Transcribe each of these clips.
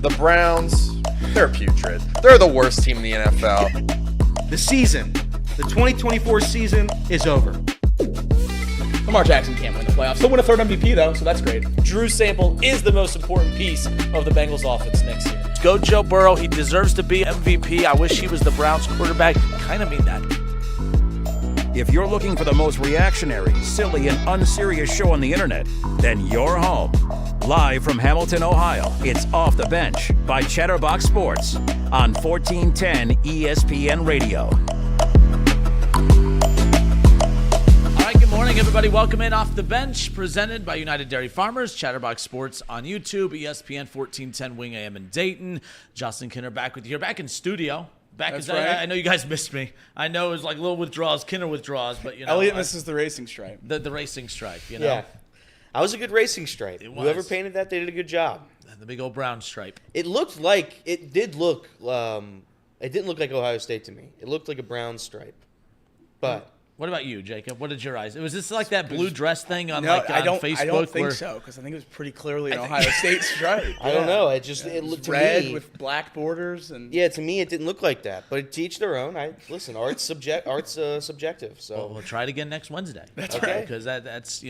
The Browns, they're putrid. They're the worst team in the NFL. The season, the 2024 season is over. Lamar Jackson can't win the playoffs. He'll win a third MVP, though, so that's great. Drew Sample is the most important piece of the Bengals offense next year. Go Joe Burrow. He deserves to be MVP. I wish he was the Browns quarterback. Kind of mean that. If you're looking for the most reactionary, silly, and unserious show on the internet, then you're home. Live from Hamilton, Ohio, it's Off the Bench by Chatterbox Sports on 1410 ESPN Radio. Good morning, everybody. Welcome in Off the Bench, presented by United Dairy Farmers, Chatterbox Sports on YouTube, ESPN 1410 Wing AM in Dayton. Justin Kinner back with you here, back in studio. That's right. I know you guys missed me. I know it was like little withdrawals, Kinner withdrawals, but you know. Elliot misses the racing stripe. The racing stripe, you know. Yeah. That was a good racing stripe. It was. Whoever painted that, they did a good job. The big old brown stripe. It didn't look like Ohio State to me. It looked like a brown stripe. But what about you, Jacob? What did your eyes? Was this like that blue dress thing on I Facebook? I don't think so, because I think it was pretty clearly an Ohio State stripe. I don't know. It looked to red me, with black borders and to me it didn't look like that. But to each their own. Art's subjective. So we'll try it again next Wednesday. That's right. Because that's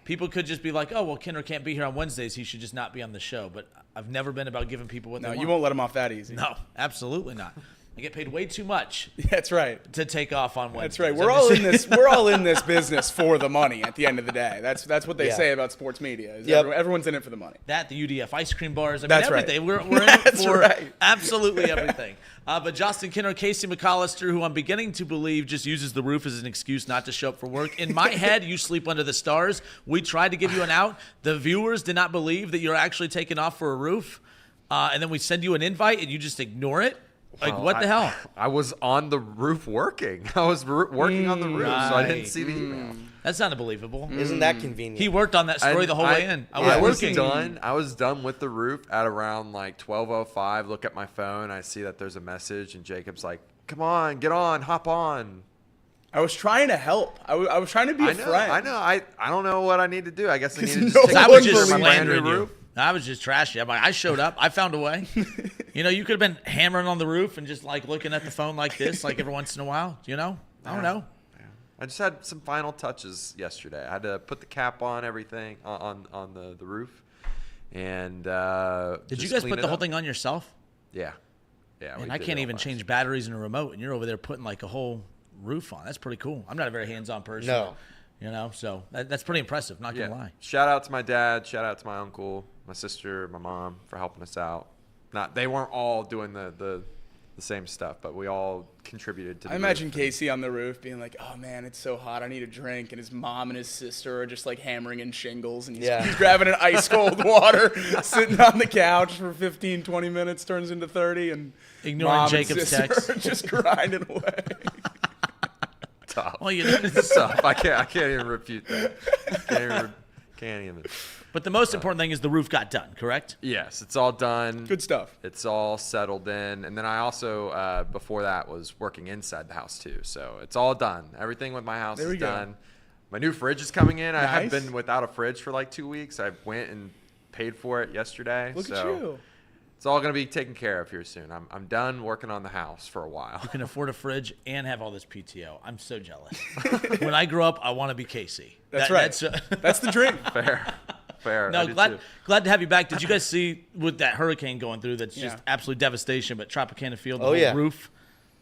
people could just be like, oh well, Kinner can't be here on Wednesdays. He should just not be on the show. But I've never been about giving people what they want. you won't let them off that easy. No, absolutely not. I get paid way too much. That's right. To take off on Wednesdays. That's right. We're all in this. We're all in this business for the money. At the end of the day, that's what they say about sports media. Everyone's in it for the money. That, the UDF ice cream bars. That's everything. right. We're in it for absolutely everything. But Justin Kinner, Casey McAllister, who I'm beginning to believe just uses the roof as an excuse not to show up for work. In my head, you sleep under the stars. We tried to give you an out. The viewers did not believe that you're actually taking off for a roof. And then we send you an invite and you just ignore it. Like, what the hell? I was on the roof working. I was working on the roof, so I didn't see the email. That's unbelievable. Isn't that convenient? He worked on that story the whole way in. I was done with the roof at around like 12:05. Look at my phone. I see that there's a message, and Jacob's like, "Come on, get on, hop on." I was trying to help. I was trying to be a friend. I know. I don't know what I need to do. I guess I need to I was just my brand new slandering you. roof. I was just trashy. I showed up. I found a way. You could have been hammering on the roof and just like looking at the phone like this, like every once in a while. I don't know. Yeah. I just had some final touches yesterday. I had to put the cap on everything on the roof, and did you guys put the whole thing on yourself? Yeah. And I can't even change batteries in a remote, and you're over there putting like a whole roof on. That's pretty cool. I'm not a very hands-on person. No. So that's pretty impressive. Not gonna lie. Shout out to my dad. Shout out to my uncle, my sister, my mom for helping us out. They weren't all doing the same stuff, but we all contributed to the I imagine roof. Casey on the roof being like, "Oh man, it's so hot. I need a drink." And his mom and his sister are just like hammering in shingles, and he's grabbing an ice cold water, sitting on the couch for 15, 20 minutes, turns into 30, and ignoring mom Jacob's and sister text, are just grinding away. Tough. Well, it's tough. I can't even refute that. Can't even. But the most important thing is the roof got done, correct? Yes, it's all done. Good stuff. It's all settled in. And then I also, before that, was working inside the house too. So it's all done. Everything with my house is done. My new fridge is coming in. Nice. I have been without a fridge for like 2 weeks. I went and paid for it yesterday. Look at you. It's all going to be taken care of here soon. I'm done working on the house for a while. You can afford a fridge and have all this PTO. I'm so jealous. When I grow up, I want to be Casey. That's right. That's the dream. Fair. No, glad to have you back. Did you guys see with that hurricane going through? That's just absolute devastation. But Tropicana Field, the whole roof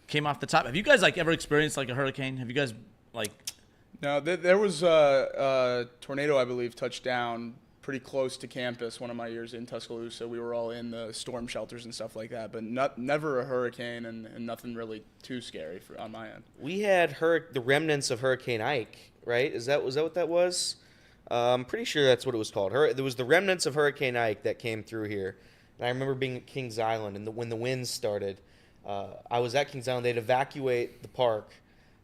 came off the top. Have you guys ever experienced like a hurricane? Have you guys No, there was a tornado, I believe, touched down pretty close to campus one of my years in Tuscaloosa. We were all in the storm shelters and stuff like that, but never a hurricane and nothing really too scary on my end. We had the remnants of Hurricane Ike, right? Was that what that was? I'm pretty sure that's what it was called. There was the remnants of Hurricane Ike that came through here. And I remember being at Kings Island, and when the winds started, I was at Kings Island. They'd evacuate the park,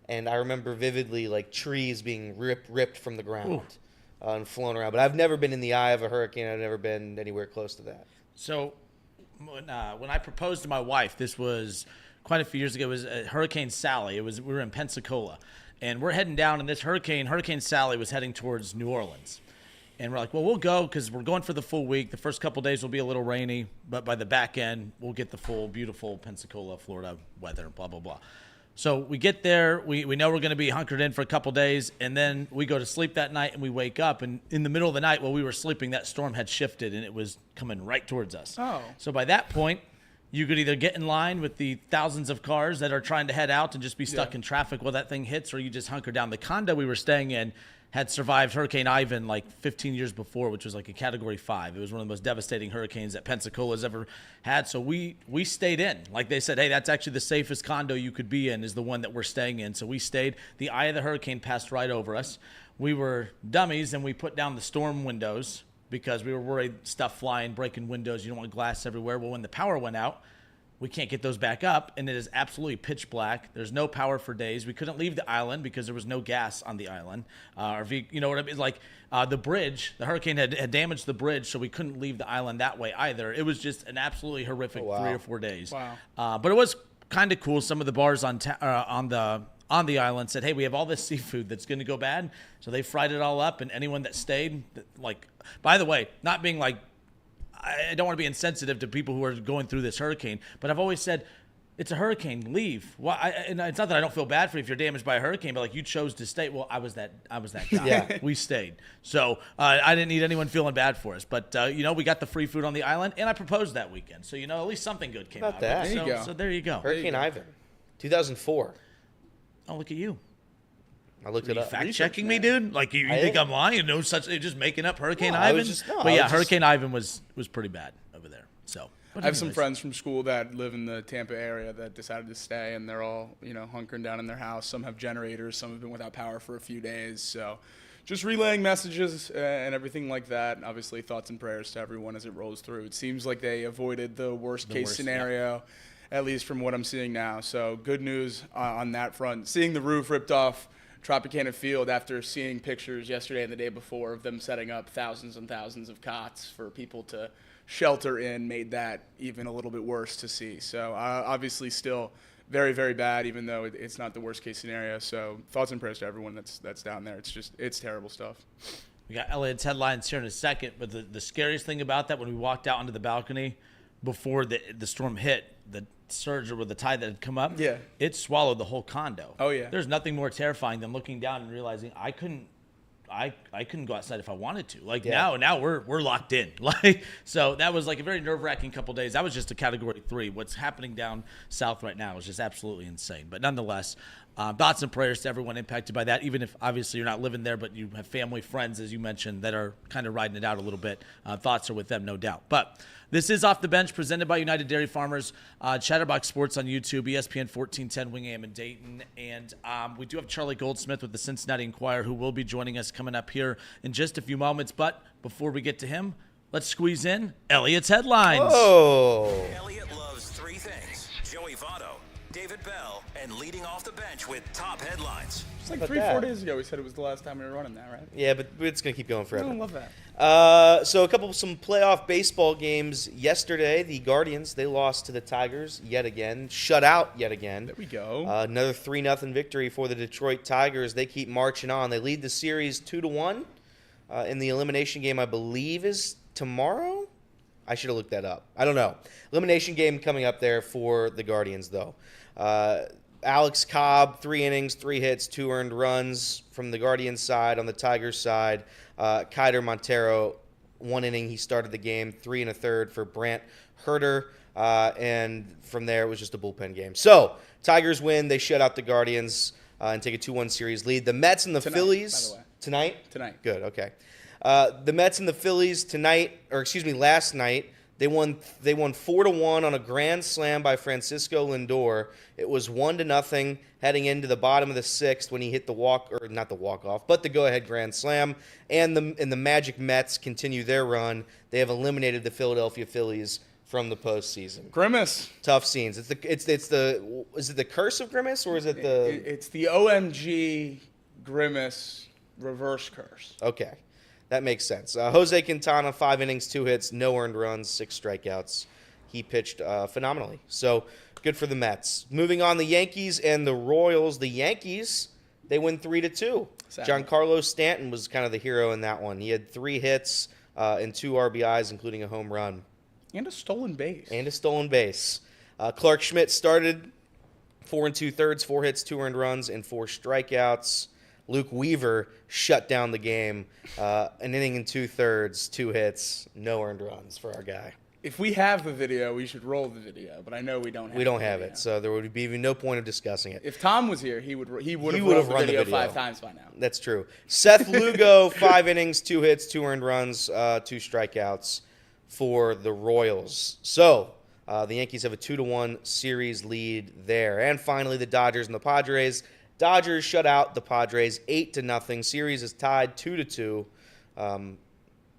and I remember vividly like trees being ripped from the ground and flown around. But I've never been in the eye of a hurricane. I've never been anywhere close to that. So when I proposed to my wife, this was quite a few years ago. It was Hurricane Sally. We were in Pensacola. And we're heading down, and this Hurricane Sally was heading towards New Orleans. And we're like, well, we'll go because we're going for the full week. The first couple days will be a little rainy, but by the back end, we'll get the full, beautiful Pensacola, Florida weather, blah, blah, blah. So we get there. We know we're going to be hunkered in for a couple days, and then we go to sleep that night, and we wake up. And in the middle of the night while we were sleeping, that storm had shifted, and it was coming right towards us. Oh. So by that point, you could either get in line with the thousands of cars that are trying to head out and just be stuck in traffic while that thing hits, or you just hunker down. The condo we were staying in had survived Hurricane Ivan like 15 years before, which was like a Category 5. It was one of the most devastating hurricanes that Pensacola's ever had. So we stayed in. Like they said, hey, that's actually the safest condo you could be in is the one that we're staying in. So we stayed. The eye of the hurricane passed right over us. We were dummies, and we put down the storm windows because we were worried stuff flying, breaking windows. You don't want glass everywhere. Well, when the power went out, we can't get those back up, and it is absolutely pitch black. There's no power for days. We couldn't leave the island because there was no gas on the island. You know what I mean? Like the bridge, the hurricane had damaged the bridge, so we couldn't leave the island that way either. It was just an absolutely horrific 3 or 4 days. Wow. But it was kind of cool. Some of the bars on the island said, hey, we have all this seafood that's going to go bad. So they fried it all up, and anyone that stayed, like, by the way, not being like, I don't want to be insensitive to people who are going through this hurricane, but I've always said, it's a hurricane. Leave. Well, and it's not that I don't feel bad for you if you're damaged by a hurricane, but like you chose to stay. Well, I was that guy. Yeah. We stayed. So I didn't need anyone feeling bad for us. But we got the free food on the island, and I proposed that weekend. So at least something good came out How about of it. that? There you go. So there you go. Hurricane Ivan, 2004. Oh, look at you. I looked Are it you up. fact checking me, dude? Like you I think am. I'm lying? No such. Just making up Hurricane No, I Ivan. was just- no, but I yeah, was just- Hurricane Ivan was pretty bad over there. So. But I have some anyways. friends from school that live in the Tampa area that decided to stay, and they're all, hunkering down in their house. Some have generators, some have been without power for a few days. So just relaying messages and everything like that. Obviously, thoughts and prayers to everyone as it rolls through. It seems like they avoided the worst case scenario, at least from what I'm seeing now. So good news on that front. Seeing the roof ripped off Tropicana Field after seeing pictures yesterday and the day before of them setting up thousands and thousands of cots for people to shelter in made that even a little bit worse to see. So obviously still very, very bad, even though it's not the worst case scenario. So thoughts and prayers to everyone that's down there. It's terrible stuff. We got Elliot's headlines here in a second, but the scariest thing about that, when we walked out onto the balcony before the storm hit, the surge or the tide that had come up, it swallowed the whole condo. Oh, yeah. There's nothing more terrifying than looking down and realizing I couldn't go outside if I wanted to. Like now we're locked in. So that was like a very nerve-wracking couple days. That was just a Category 3. What's happening down south right now is just absolutely insane. But nonetheless, thoughts and prayers to everyone impacted by that, even if obviously you're not living there, but you have family, friends, as you mentioned, that are kind of riding it out a little bit. Thoughts are with them, no doubt. But this is Off the Bench, presented by United Dairy Farmers, Chatterbox Sports on YouTube, ESPN 1410 Wing AM in Dayton. And we do have Charlie Goldsmith with the Cincinnati Enquirer, who will be joining us coming up here in just a few moments. But before we get to him, let's squeeze in Elliot's headlines. Oh. Elliot loves three things: Joey Votto, David Bell, and leading off the bench with top headlines. It's like about 3-4 that? days ago we said it was the last time we were running that, right? Yeah, but it's going to keep going forever. I love that. So some playoff baseball games yesterday. The Guardians, they lost to the Tigers yet again, shut out yet again. There we go. Another 3-0 victory for the Detroit Tigers. They keep marching on. They lead the series 2-1. In the elimination game, I believe, is tomorrow. I should have looked that up. I don't know. Elimination game coming up there for the Guardians, though. Alex Cobb, 3 innings, 3 hits, 2 earned runs from the Guardians side. On the Tigers side, Keider Montero, 1 inning. He started the game, 3 1/3 for Brant Herter. And from there, it was just a bullpen game. So, Tigers win. They shut out the Guardians and take a 2-1 series lead. The Mets and the Phillies. by the way. Tonight? Tonight. Good, okay. The Mets and the Phillies last night, they won 4-1 on a grand slam by Francisco Lindor. It was 1-0 heading into the bottom of the 6th when he hit the go-ahead grand slam. And the Magic Mets continue their run. They have eliminated the Philadelphia Phillies from the postseason. Grimace. Tough scenes. Is it the curse of Grimace, or is it the? It's the OMG Grimace reverse curse. Okay. That makes sense. Jose Quintana, 5 innings, 2 hits, no earned runs, 6 strikeouts. He pitched phenomenally. So good for the Mets. Moving on, the Yankees and the Royals. The Yankees They win 3-2. Giancarlo Stanton was kind of the hero in that one. He had 3 hits and 2 RBIs, including a home run. And a stolen base. Clark Schmidt started 4 2/3, 4 hits, 2 earned runs, and 4 strikeouts. Luke Weaver shut down the game, an inning and 2/3, 2 hits, no earned runs for our guy. If we have the video, we should roll the video, but I know we don't have it. We don't have it, so there would be no point of discussing it. If Tom was here, he would have would've rolled run the the video video 5 times by now. That's true. Seth Lugo, 5 innings, 2 hits, 2 earned runs, 2 strikeouts for the Royals. So the Yankees have a 2-1 series lead there. And finally, the Dodgers and the Padres. Dodgers shut out the Padres 8-0. Series is tied 2-2.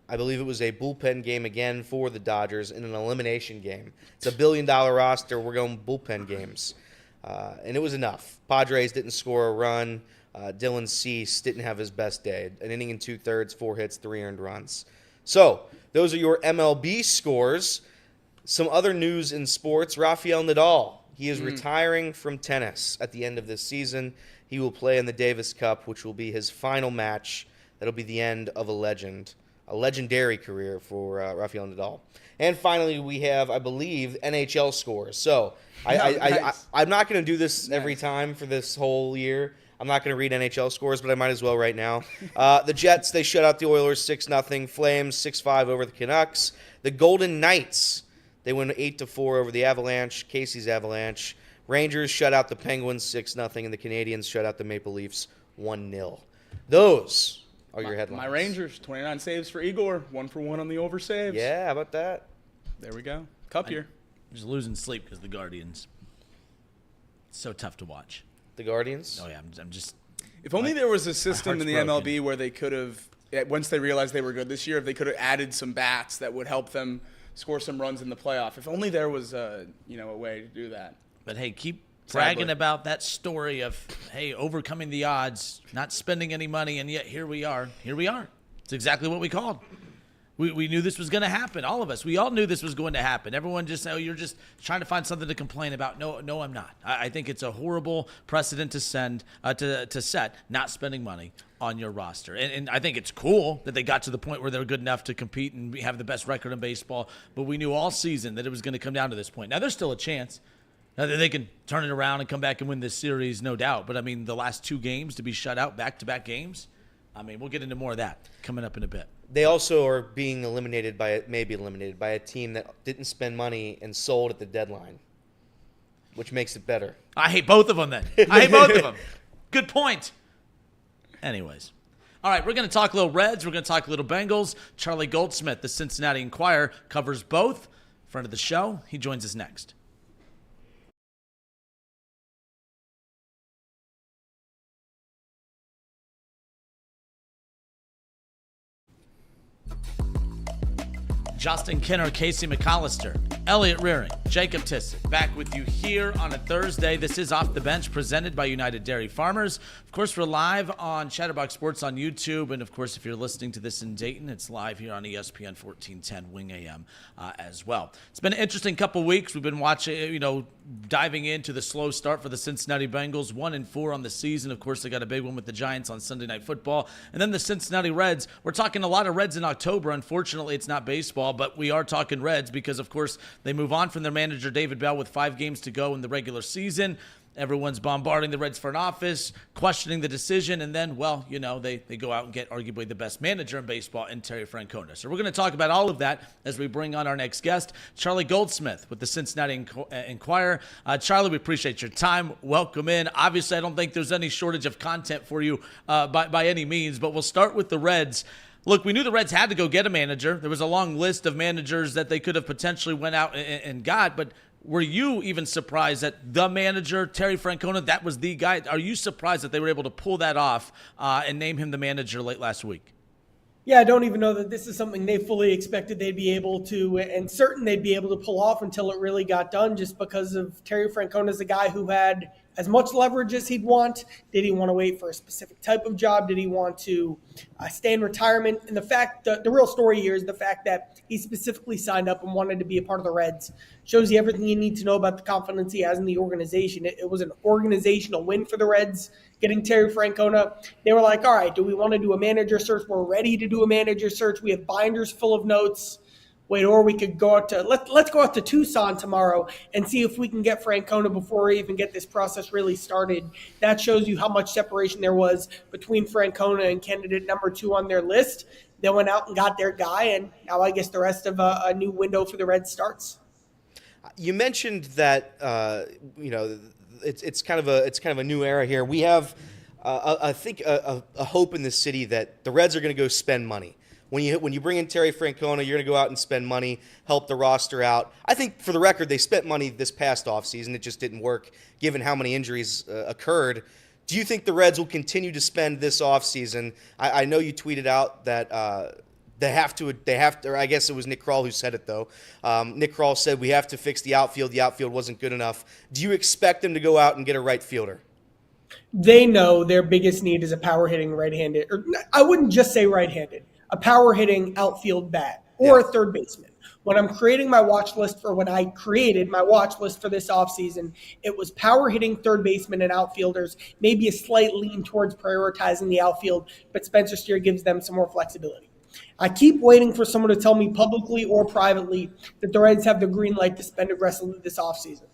I believe it was a bullpen game again for the Dodgers in an elimination game. It's a $1 billion roster. We're going bullpen games. And it was enough. Padres didn't score a run. Dylan Cease didn't have his best day. An inning and 2/3, 4 hits, 3 earned runs. So those are your MLB scores. Some other news in sports. Rafael Nadal. He is retiring from tennis at the end of this season. He will play in the Davis Cup, which will be his final match. That'll be the end of a legendary career for Rafael Nadal. And finally, we have, I believe, NHL scores. So I'm not going to do this every time for this whole year. I'm not going to read NHL scores, but I might as well right now. The Jets, they shut out the Oilers 6-0. Flames 6-5 over the Canucks. The Golden Knights, they win 8-4 over the Avalanche, Casey's Avalanche. Rangers shut out the Penguins 6-0, and the Canadiens shut out the Maple Leafs 1-0. Those are your headlines. My Rangers, 29 saves for Igor, 1-for-1 on the over saves. Yeah, how about that? There we go. Cup year. I'm just losing sleep because the Guardians. It's so tough to watch. The Guardians? Oh, yeah, I'm just... If only there was a system in the heart's MLB broken. where they could have, once they realized they were good this year, if they could have added some bats that would help them score some runs in the playoff. If only there was a way to do that. But, hey, keep Sadly. bragging about that story of, hey, overcoming the odds, not spending any money, and yet here we are. Here we are. It's exactly what we called. We knew this was going to happen. All of us. We all knew this was going to happen. Everyone just, oh, you're just trying to find something to complain about. No, I'm not. I think it's a horrible precedent to set, not spending money on your roster. And I think it's cool that they got to the point where they're good enough to compete and have the best record in baseball. But we knew all season that it was going to come down to this point. Now, there's still a chance. Now, they can turn it around and come back and win this series, no doubt. But, I mean, the last 2 games to be shut out, back-to-back games, I mean, we'll get into more of that coming up in a bit. They also are being maybe eliminated by a team that didn't spend money and sold at the deadline, which makes it better. I hate both of them then. I hate both of them. Good point. Anyways. All right, we're going to talk a little Reds. We're going to talk a little Bengals. Charlie Goldsmith, the Cincinnati Enquirer, covers both. Friend of the show. He joins us next. Justin Kinner, Casey McAllister, Elliot Rearing, Jacob Tissett, back with you here on a Thursday. This is Off the Bench, presented by United Dairy Farmers. Of course, we're live on Chatterbox Sports on YouTube, and of course, if you're listening to this in Dayton, it's live here on ESPN 1410 Wing AM as well. It's been an interesting couple weeks. We've been watching, diving into the slow start for the Cincinnati Bengals, 1-4 on the season. Of course, they got a big one with the Giants on Sunday Night Football, and then the Cincinnati Reds. We're talking a lot of Reds in October. Unfortunately, it's not baseball, but we are talking Reds because, of course, they move on from their manager, David Bell, with 5 games to go in the regular season. Everyone's bombarding the Reds front office, questioning the decision, and then, they go out and get arguably the best manager in baseball in Terry Francona. So we're going to talk about all of that as we bring on our next guest, Charlie Goldsmith with the Cincinnati Enquirer. Charlie, we appreciate your time. Welcome in. Obviously, I don't think there's any shortage of content for you by any means, but we'll start with the Reds. Look, we knew the Reds had to go get a manager. There was a long list of managers that they could have potentially went out and got, but were you even surprised that the manager, Terry Francona, that was the guy? Are you surprised that they were able to pull that off and name him the manager late last week? Yeah, I don't even know that this is something they fully expected they'd be able to, and certain they'd be able to pull off until it really got done, just because of Terry Francona is a guy who had as much leverage as he'd want? Did he want to wait for a specific type of job? Did he want to stay in retirement? And the real story here is the fact that he specifically signed up and wanted to be a part of the Reds. Shows you everything you need to know about the confidence he has in the organization. It was an organizational win for the Reds getting Terry Francona. They were like, all right, do we want to do a manager search? We're ready to do a manager search. We have binders full of notes. Wait, or we could go out to let's go out to Tucson tomorrow and see if we can get Francona before we even get this process really started. That shows you how much separation there was between Francona and candidate number 2 on their list. They went out and got their guy, and now I guess the rest of a new window for the Reds starts. You mentioned that it's kind of a new era here. We have I think a hope in the city that the Reds are going to go spend money. When you bring in Terry Francona, you're going to go out and spend money, help the roster out. I think, for the record, they spent money this past offseason. It just didn't work, given how many injuries occurred. Do you think the Reds will continue to spend this offseason? I know you tweeted out that they have to, or I guess it was Nick Kroll who said it, though. Nick Kroll said, we have to fix the outfield. The outfield wasn't good enough. Do you expect them to go out and get a right fielder? They know their biggest need is a power-hitting right-handed, or I wouldn't just say right-handed, a power-hitting outfield bat or a third baseman. When I'm creating my watch list, or when I created my watch list for this offseason, it was power-hitting third basemen and outfielders, maybe a slight lean towards prioritizing the outfield, but Spencer Steer gives them some more flexibility. I keep waiting for someone to tell me publicly or privately that the Reds have the green light to spend aggressively this offseason.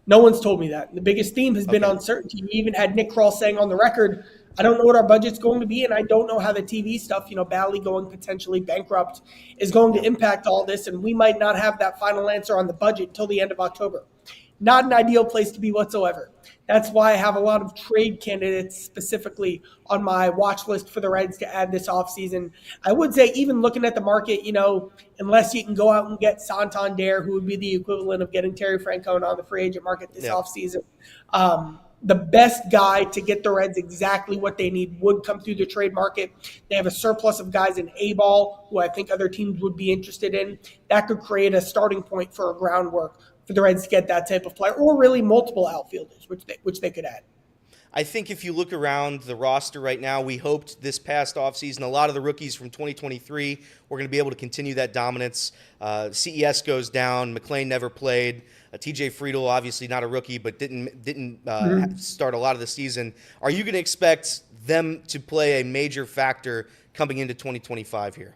No one's told me that. The biggest theme has been uncertainty. We even had Nick Kroll saying on the record, I don't know what our budget's going to be, and I don't know how the TV stuff, Bally going potentially bankrupt, is going to impact all this, and we might not have that final answer on the budget until the end of October. Not an ideal place to be whatsoever. That's why I have a lot of trade candidates specifically on my watch list for the Reds to add this offseason. I would say, even looking at the market, unless you can go out and get Santander, who would be the equivalent of getting Terry Francona on the free agent market this offseason, the best guy to get the Reds exactly what they need would come through the trade market. They have a surplus of guys in A-ball who I think other teams would be interested in. That could create a starting point for a groundwork for the Reds to get that type of player, or really multiple outfielders, which they could add. I think if you look around the roster right now, we hoped this past offseason a lot of the rookies from 2023 were going to be able to continue that dominance. CES goes down. McClain never played. TJ Friedel, obviously not a rookie, but didn't start a lot of the season. Are you going to expect them to play a major factor coming into 2025 here?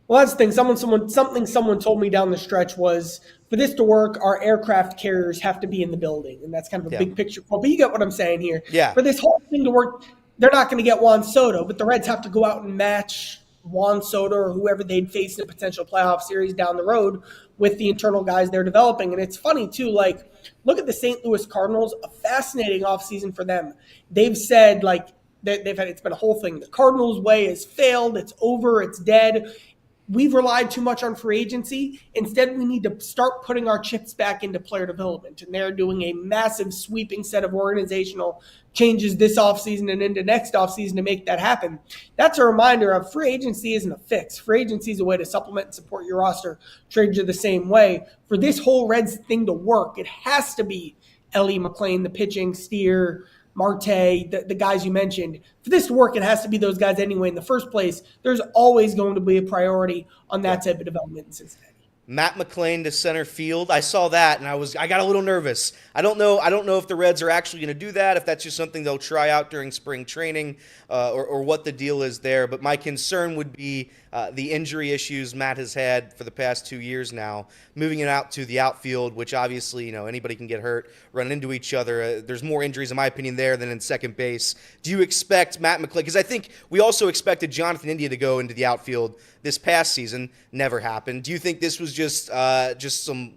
Well, that's the thing. Something someone told me down the stretch was, for this to work, our aircraft carriers have to be in the building, and that's kind of a big picture quote. But you get what I'm saying here. Yeah. For this whole thing to work, they're not going to get Juan Soto, but the Reds have to go out and match Juan Soto or whoever they'd face in a potential playoff series down the road with the internal guys they're developing. And it's funny, too, look at the St. Louis Cardinals, a fascinating offseason for them. They've said, it's been a whole thing. The Cardinals' way has failed. It's over. It's dead. We've relied too much on free agency. Instead, we need to start putting our chips back into player development. And they're doing a massive sweeping set of organizational changes this offseason and into next offseason to make that happen. That's a reminder of free agency isn't a fix. Free agency is a way to supplement and support your roster. Trades are the same way. For this whole Reds thing to work, it has to be Ellie McClain, the pitching, Steer, Marte, the guys you mentioned. For this to work, it has to be those guys anyway in the first place. There's always going to be a priority on that type of development in Cincinnati. Matt McClain to center field. I saw that, and I got a little nervous. I don't know if the Reds are actually going to do that, if that's just something they'll try out during spring training, or what the deal is there. But my concern would be the injury issues Matt has had for the past 2 years now, moving it out to the outfield, which obviously, anybody can get hurt, run into each other. There's more injuries, in my opinion, there than in second base. Do you expect Matt McClain? Because I think we also expected Jonathan India to go into the outfield this past season. Never happened. Do you think this was just some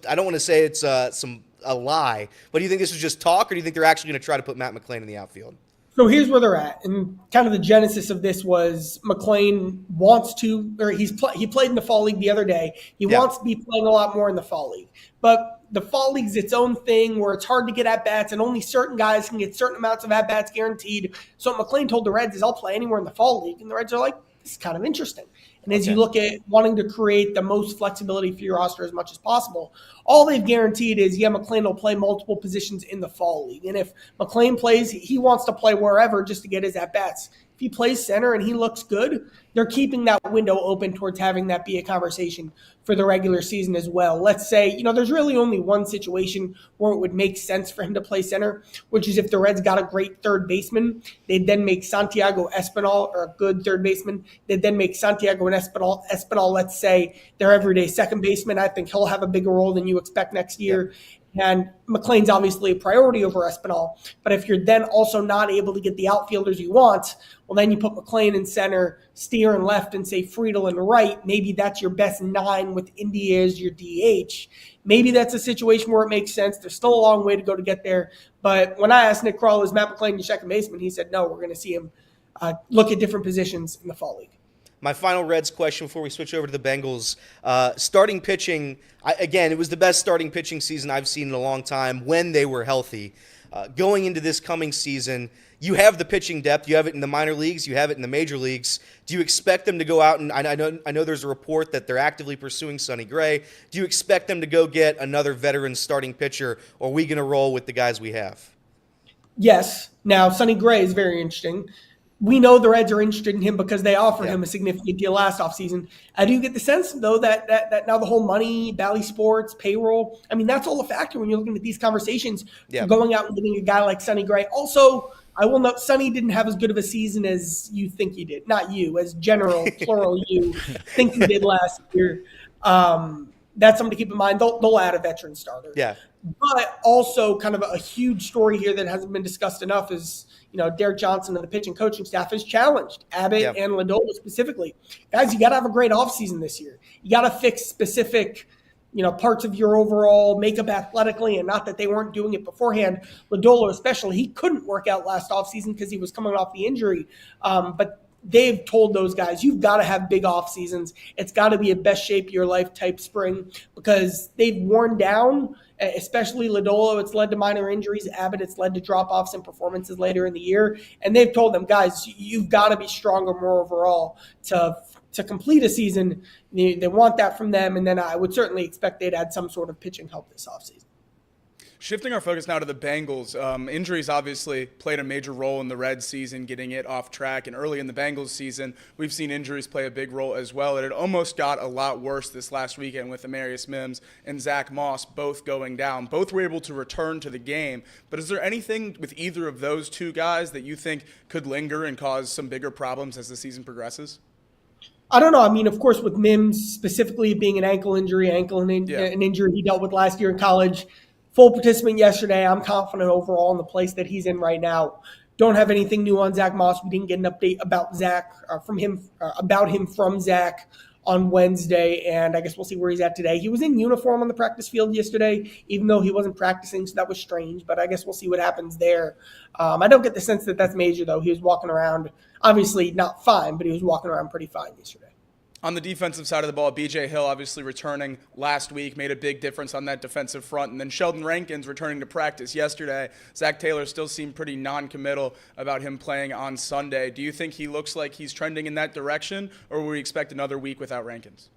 I don't want to say it's a lie, but do you think this was just talk, or do you think they're actually going to try to put Matt McClain in the outfield? So here's where they're at, and kind of the genesis of this was McClain wants to, or he played in the fall league the other day. He wants to be playing a lot more in the fall league, but the fall league's its own thing where it's hard to get at bats, and only certain guys can get certain amounts of at bats guaranteed. So what McClain told the Reds is, I'll play anywhere in the fall league, and the Reds are like, this is kind of interesting. And as you look at wanting to create the most flexibility for your roster as much as possible, all they've guaranteed is, McClain will play multiple positions in the fall league. And if McClain plays, he wants to play wherever just to get his at-bats. If he plays center and he looks good, they're keeping that window open towards having that be a conversation for the regular season as well. Let's say, there's really only one situation where it would make sense for him to play center, which is if the Reds got a great third baseman. They'd then make Santiago Espinal, or a good third baseman. They'd then make Santiago and Espinal, let's say, their everyday second baseman. I think he'll have a bigger role than you expect next year. And McClain's obviously a priority over Espinal. But if you're then also not able to get the outfielders you want, well, then you put McClain in center, Steer in left, and say Friedel in right. Maybe that's your best 9 with India as your DH. Maybe that's a situation where it makes sense. There's still a long way to go to get there. But when I asked Nick Kroll, is Matt McClain your second baseman? He said, no, we're going to see him look at different positions in the fall league. My final Reds question before we switch over to the Bengals. Starting pitching, again, it was the best starting pitching season I've seen in a long time when they were healthy. Going into this coming season, you have the pitching depth. You have it in the minor leagues. You have it in the major leagues. Do you expect them to go out and I know there's a report that they're actively pursuing Sonny Gray. Do you expect them to go get another veteran starting pitcher, or are we going to roll with the guys we have? Yes. Now, Sonny Gray is very interesting. We know the Reds are interested in him because they offered him a significant deal last offseason. I do get the sense, though, that now the whole money, Bally Sports, payroll, that's all a factor when you're looking at these conversations. For going out and getting a guy like Sonny Gray. Also, I will note Sonny didn't have as good of a season as you think he did. Not you, as general, plural you, think he did last year. That's something to keep in mind. They'll add a veteran starter. Yeah. But also kind of a huge story here that hasn't been discussed enough is, Derek Johnson and the pitching coaching staff has challenged Abbott and Lodolo specifically. Guys, you got to have a great offseason this year. You got to fix specific, parts of your overall makeup athletically, and not that they weren't doing it beforehand. Lodolo especially, he couldn't work out last offseason because he was coming off the injury. But they've told those guys, you've got to have big off seasons. It's got to be a best shape of your life type spring because they've worn down, especially Lodolo. It's led to minor injuries. Abbott, it's led to drop-offs in performances later in the year. And they've told them, guys, you've got to be stronger more overall to complete a season. They want that from them. And then I would certainly expect they'd add some sort of pitching help this offseason. Shifting our focus now to the Bengals, injuries obviously played a major role in the Reds season, getting it off track. And early in the Bengals season, we've seen injuries play a big role as well. And it almost got a lot worse this last weekend with Amarius Mims and Zach Moss both going down. Both were able to return to the game. But is there anything with either of those two guys that you think could linger and cause some bigger problems as the season progresses? I don't know. Of course, with Mims specifically being an ankle injury, an injury he dealt with last year in college, full participant yesterday. I'm confident overall in the place that he's in right now. Don't have anything new on Zach Moss. We didn't get an update about Zach from Zach on Wednesday, and I guess we'll see where he's at today. He was in uniform on the practice field yesterday, even though he wasn't practicing, so that was strange, but I guess we'll see what happens there. I don't get the sense that that's major, though. He was walking around, obviously not fine, but he was walking around pretty fine yesterday. On the defensive side of the ball, B.J. Hill obviously returning last week, made a big difference on that defensive front. And then Sheldon Rankins returning to practice yesterday. Zach Taylor still seemed pretty non-committal about him playing on Sunday. Do you think he looks like he's trending in that direction, or will we expect another week without Rankins?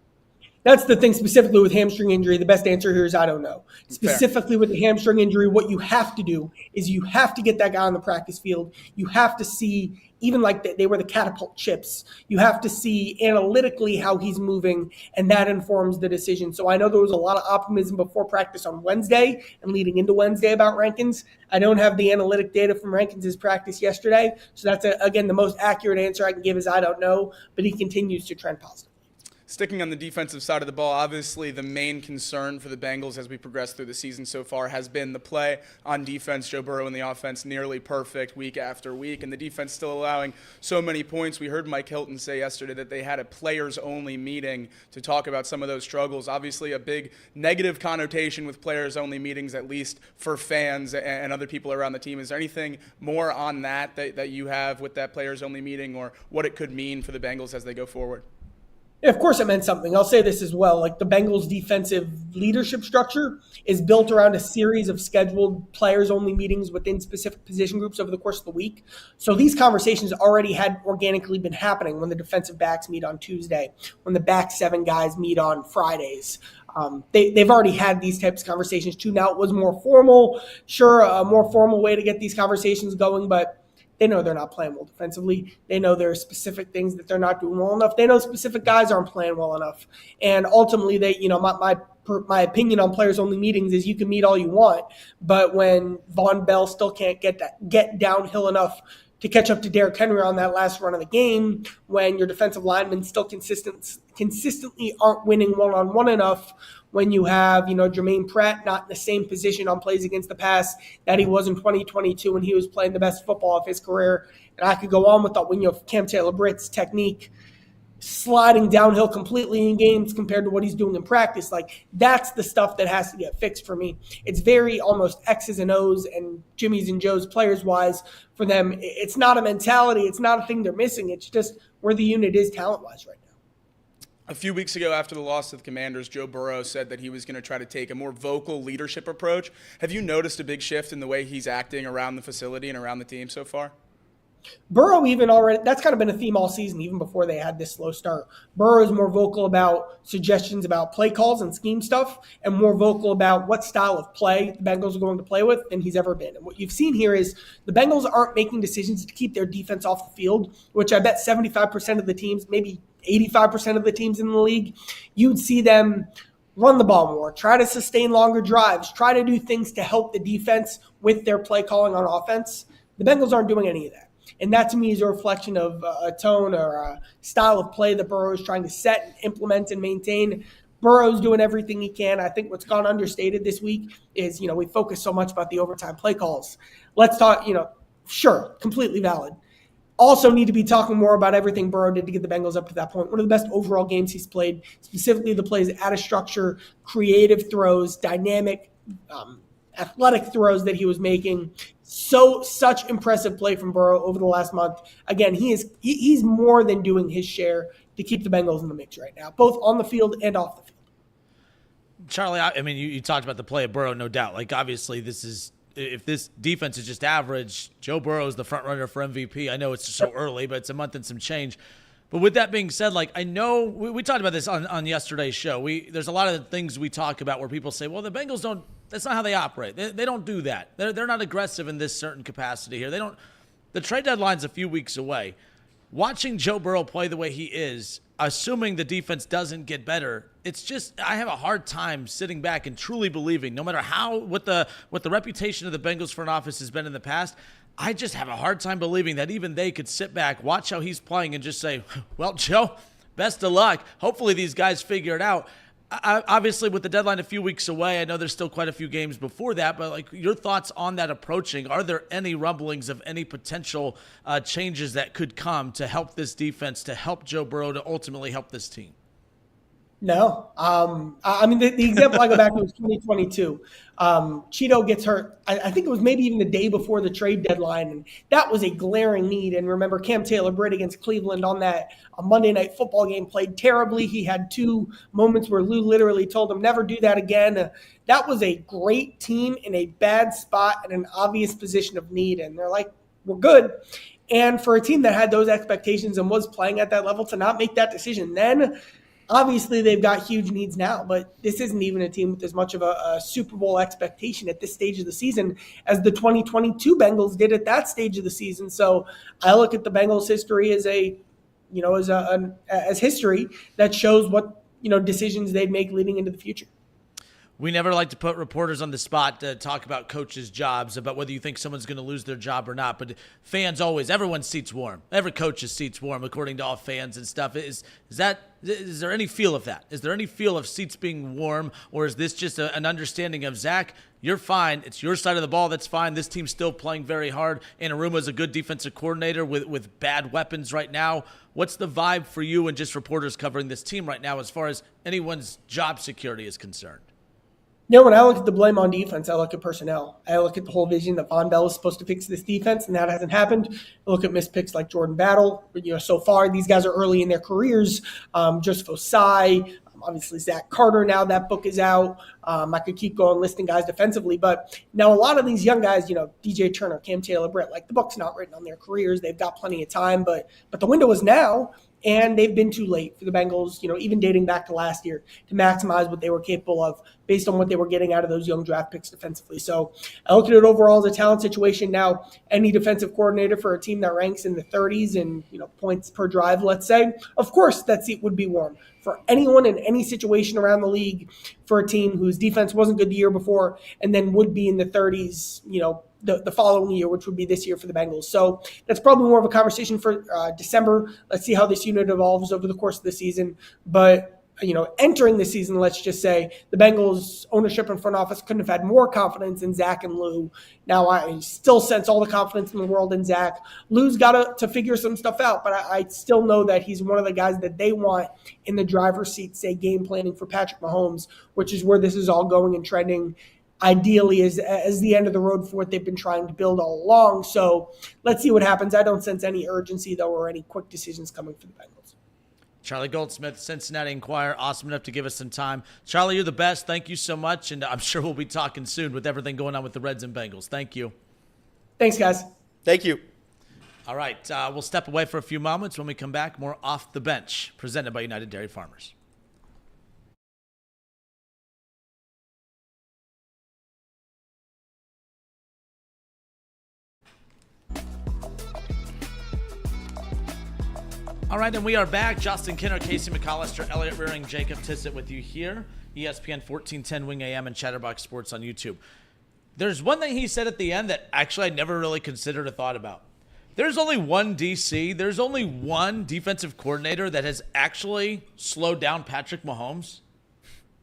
That's the thing specifically with hamstring injury. The best answer here is I don't know. Specifically with the hamstring injury, what you have to do is you have to get that guy on the practice field. You have to see, even like they were the catapult chips, you have to see analytically how he's moving, and that informs the decision. So I know there was a lot of optimism before practice on Wednesday and leading into Wednesday about Rankins. I don't have the analytic data from Rankins' practice yesterday. So that's, again, the most accurate answer I can give is I don't know, but he continues to trend positive. Sticking on the defensive side of the ball, obviously the main concern for the Bengals as we progress through the season so far has been the play on defense. Joe Burrow and the offense nearly perfect week after week, and the defense still allowing so many points. We heard Mike Hilton say yesterday that they had a players-only meeting to talk about some of those struggles. Obviously a big negative connotation with players-only meetings, at least for fans and other people around the team. Is there anything more on that you have with that players-only meeting, or what it could mean for the Bengals as they go forward? Yeah, of course it meant something. I'll say this as well. Like the Bengals defensive leadership structure is built around a series of scheduled players only meetings within specific position groups over the course of the week. So these conversations already had organically been happening when the defensive backs meet on Tuesday, when the back seven guys meet on Fridays. They've already had these types of conversations too. Now it was more formal, sure, a more formal way to get these conversations going, but they know they're not playing well defensively. They know there are specific things that they're not doing well enough. They know specific guys aren't playing well enough. And ultimately, my opinion on players only meetings is you can meet all you want, but when Von Bell still can't get downhill enough to catch up to Derrick Henry on that last run of the game, when your defensive linemen still consistently aren't winning one-on-one enough, when you have, Jermaine Pratt not in the same position on plays against the pass that he was in 2022 when he was playing the best football of his career. And I could go on with that when you have Cam Taylor-Britt's technique sliding downhill completely in games compared to what he's doing in practice. Like, that's the stuff that has to get fixed for me. It's very almost X's and O's and Jimmy's and Joe's players-wise for them. It's not a mentality. It's not a thing they're missing. It's just where the unit is talent-wise right now. A few weeks ago after the loss to the Commanders, Joe Burrow said that he was going to try to take a more vocal leadership approach. Have you noticed a big shift in the way he's acting around the facility and around the team so far? Burrow even already, that's kind of been a theme all season, even before they had this slow start. Burrow is more vocal about suggestions about play calls and scheme stuff and more vocal about what style of play the Bengals are going to play with than he's ever been. And what you've seen here is the Bengals aren't making decisions to keep their defense off the field, which I bet 75% of the teams, maybe 85% of the teams in the league, you'd see them run the ball more, try to sustain longer drives, try to do things to help the defense with their play calling on offense. The Bengals aren't doing any of that. And that to me is a reflection of a tone or a style of play that Burrow is trying to set, implement, and maintain. Burrow's doing everything he can. I think what's gone understated this week is, we focus so much about the overtime play calls. Let's talk, sure, completely valid. Also need to be talking more about everything Burrow did to get the Bengals up to that point. One of the best overall games he's played, specifically the plays out of structure, creative throws, dynamic, athletic throws that he was making. Such impressive play from Burrow over the last month. Again, he's more than doing his share to keep the Bengals in the mix right now, both on the field and off the field. Charlie, I mean, you talked about the play of Burrow, no doubt. Like, obviously, if this defense is just average, Joe Burrow is the front runner for MVP. I know it's so early, but it's a month and some change. But with that being said, like, I know we talked about this on yesterday's show. There's a lot of things we talk about where people say, well, the Bengals don't. That's not how they operate. They don't do that. They're not aggressive in this certain capacity here. They don't. The trade deadline's a few weeks away. Watching Joe Burrow play the way he is, assuming the defense doesn't get better, it's just I have a hard time sitting back and truly believing, no matter what the reputation of the Bengals front office has been in the past, I just have a hard time believing that even they could sit back, watch how he's playing, and just say, well, Joe, best of luck. Hopefully these guys figure it out. Obviously, with the deadline a few weeks away, I know there's still quite a few games before that, but like your thoughts on that approaching, are there any rumblings of any potential changes that could come to help this defense, to help Joe Burrow, to ultimately help this team? No. I mean, the example I go back to was 2022. Cheeto gets hurt. I think it was maybe even the day before the trade deadline, and that was a glaring need. And remember, Cam Taylor-Britt against Cleveland on that Monday Night Football game played terribly. He had two moments where Lou literally told him, never do that again. That was a great team in a bad spot and an obvious position of need. And they're like, we're good. And for a team that had those expectations and was playing at that level to not make that decision then, obviously, they've got huge needs now, but this isn't even a team with as much of a Super Bowl expectation at this stage of the season as the 2022 Bengals did at that stage of the season. So I look at the Bengals' history as history that shows what decisions they'd make leading into the future. We never like to put reporters on the spot to talk about coaches' jobs, about whether you think someone's going to lose their job or not. But fans always, everyone's seat's warm. Every coach's seat's warm, according to all fans and stuff. Is there any feel of that? Is there any feel of seats being warm, or is this just an understanding of, Zach, you're fine. It's your side of the ball. That's fine. This team's still playing very hard. Anaruma's a good defensive coordinator with bad weapons right now. What's the vibe for you and just reporters covering this team right now as far as anyone's job security is concerned? When I look at the blame on defense, I look at personnel. I look at the whole vision that Von Bell is supposed to fix this defense, and that hasn't happened. I look at missed picks like Jordan Battle. So far, these guys are early in their careers. Joseph Osai, obviously Zach Carter now, that book is out. I could keep going listing guys defensively, but now a lot of these young guys, DJ Turner, Cam Taylor-Britt, like the book's not written on their careers. They've got plenty of time, but the window is now. And they've been too late for the Bengals, even dating back to last year, to maximize what they were capable of based on what they were getting out of those young draft picks defensively. So I look at it overall as a talent situation. Now, any defensive coordinator for a team that ranks in the 30s in points per drive, let's say, of course that seat would be warm. For anyone in any situation around the league, for a team whose defense wasn't good the year before and then would be in the 30s, the following year, which would be this year for the Bengals. So that's probably more of a conversation for December. Let's see how this unit evolves over the course of the season. But, entering the season, let's just say the Bengals ownership and front office couldn't have had more confidence in Zach and Lou. Now, I still sense all the confidence in the world in Zach. Lou's got to figure some stuff out, but I still know that he's one of the guys that they want in the driver's seat, say, game planning for Patrick Mahomes, which is where this is all going and trending. Ideally as the end of the road for what they've been trying to build all along. So let's see what happens. I don't sense any urgency, though, or any quick decisions coming for the Bengals. Charlie Goldsmith, Cincinnati Enquirer, awesome enough to give us some time. Charlie, you're the best. Thank you so much, and I'm sure we'll be talking soon with everything going on with the Reds and Bengals. Thank you. Thanks, guys. Thank you. All right, we'll step away for a few moments. When we come back, more Off the Bench, presented by United Dairy Farmers. All right, and we are back. Justin Kinner, Casey McAllister, Elliot Rearing, Jacob Tissett with you here. ESPN 1410 Wing AM and Chatterbox Sports on YouTube. There's one thing he said at the end that actually I never really considered or thought about. There's only one DC. There's only one defensive coordinator that has actually slowed down Patrick Mahomes,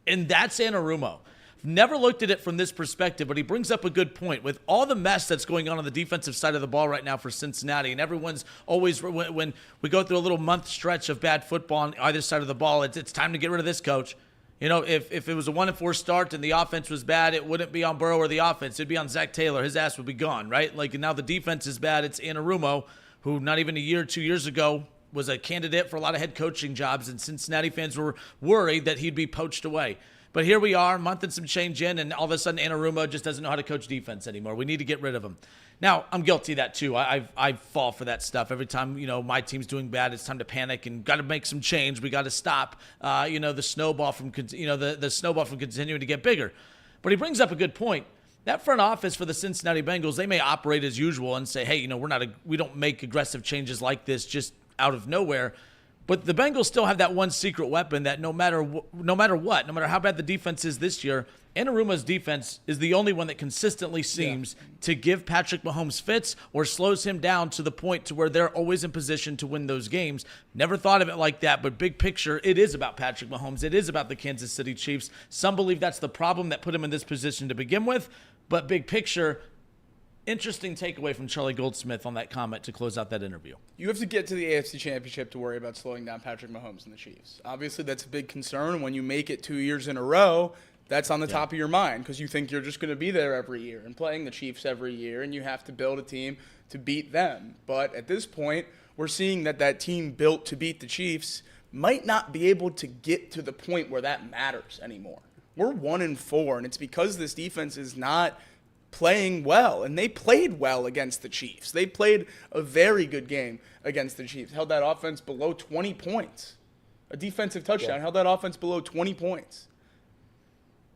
and that's Anarumo. Never looked at it from this perspective, but he brings up a good point. With all the mess that's going on the defensive side of the ball right now for Cincinnati, and everyone's always, when we go through a little month stretch of bad football on either side of the ball, it's time to get rid of this coach. If it was a 1-4 start and the offense was bad, it wouldn't be on Burrow or the offense. It'd be on Zach Taylor. His ass would be gone, right? And now the defense is bad. It's Anarumo, who not even a year or 2 years ago was a candidate for a lot of head coaching jobs, and Cincinnati fans were worried that he'd be poached away. But here we are, a month and some change in, and all of a sudden Anarumo just doesn't know how to coach defense anymore. We need to get rid of him. Now, I'm guilty of that too. I fall for that stuff. Every time, my team's doing bad, it's time to panic and got to make some change. We got to stop, the snowball from, the snowball from continuing to get bigger. But he brings up a good point. That front office for the Cincinnati Bengals, they may operate as usual and say, hey, we don't make aggressive changes like this just out of nowhere. But the Bengals still have that one secret weapon that no matter how bad the defense is this year, Anarumo's defense is the only one that consistently seems to give Patrick Mahomes fits or slows him down to the point to where they're always in position to win those games. Never thought of it like that, but big picture, it is about Patrick Mahomes. It is about the Kansas City Chiefs. Some believe that's the problem that put him in this position to begin with, but big picture, interesting takeaway from Charlie Goldsmith on that comment to close out that interview. You have to get to the AFC Championship to worry about slowing down Patrick Mahomes and the Chiefs. Obviously, that's a big concern. When you make it 2 years in a row, that's on the top of your mind because you think you're just going to be there every year and playing the Chiefs every year, and you have to build a team to beat them. But at this point, we're seeing that team built to beat the Chiefs might not be able to get to the point where that matters anymore. We're 1-4, and it's because this defense is not playing well, and they played well against the Chiefs. They played a very good game against the Chiefs, held that offense below 20 points. A defensive touchdown held that offense below 20 points.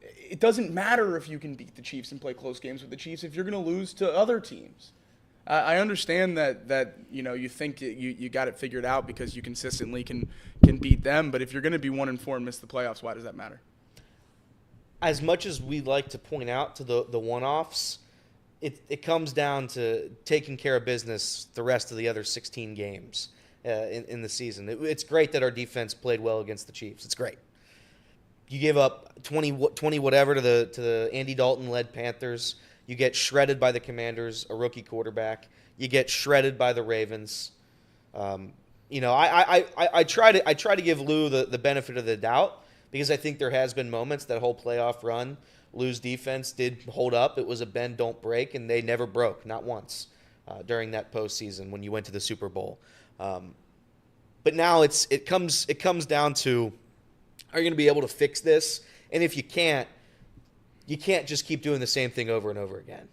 It doesn't matter if you can beat the Chiefs and play close games with the Chiefs if you're going to lose to other teams. I understand that you think you got it figured out because you consistently can beat them, but if you're going to be 1-4 and miss the playoffs, why does that matter? As much as we like to point out to the one-offs, it comes down to taking care of business the rest of the other 16 games in the season. It's great that our defense played well against the Chiefs. It's great. You give up 20 whatever to the Andy Dalton-led Panthers. You get shredded by the Commanders, a rookie quarterback. You get shredded by the Ravens. I try to give Lou the benefit of the doubt, because I think there has been moments, that whole playoff run, Lou's defense did hold up. It was a bend, don't break, and they never broke, not once, during that postseason when you went to the Super Bowl. But now it comes down to, are you going to be able to fix this? And if you can't just keep doing the same thing over and over again.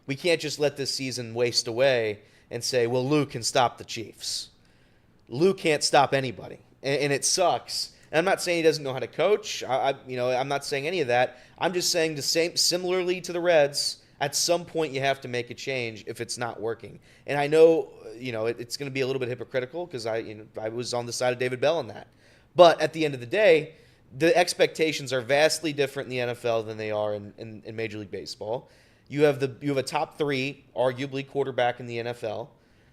We can't just let this season waste away and say, well, Lou can stop the Chiefs. Lou can't stop anybody, and it sucks. And I'm not saying he doesn't know how to coach. I'm not saying any of that. I'm just saying similarly to the Reds, at some point you have to make a change if it's not working. And I know, it's going to be a little bit hypocritical because I was on the side of David Bell on that. But at the end of the day, the expectations are vastly different in the NFL than they are in Major League Baseball. You have a top 3, arguably, quarterback in the NFL.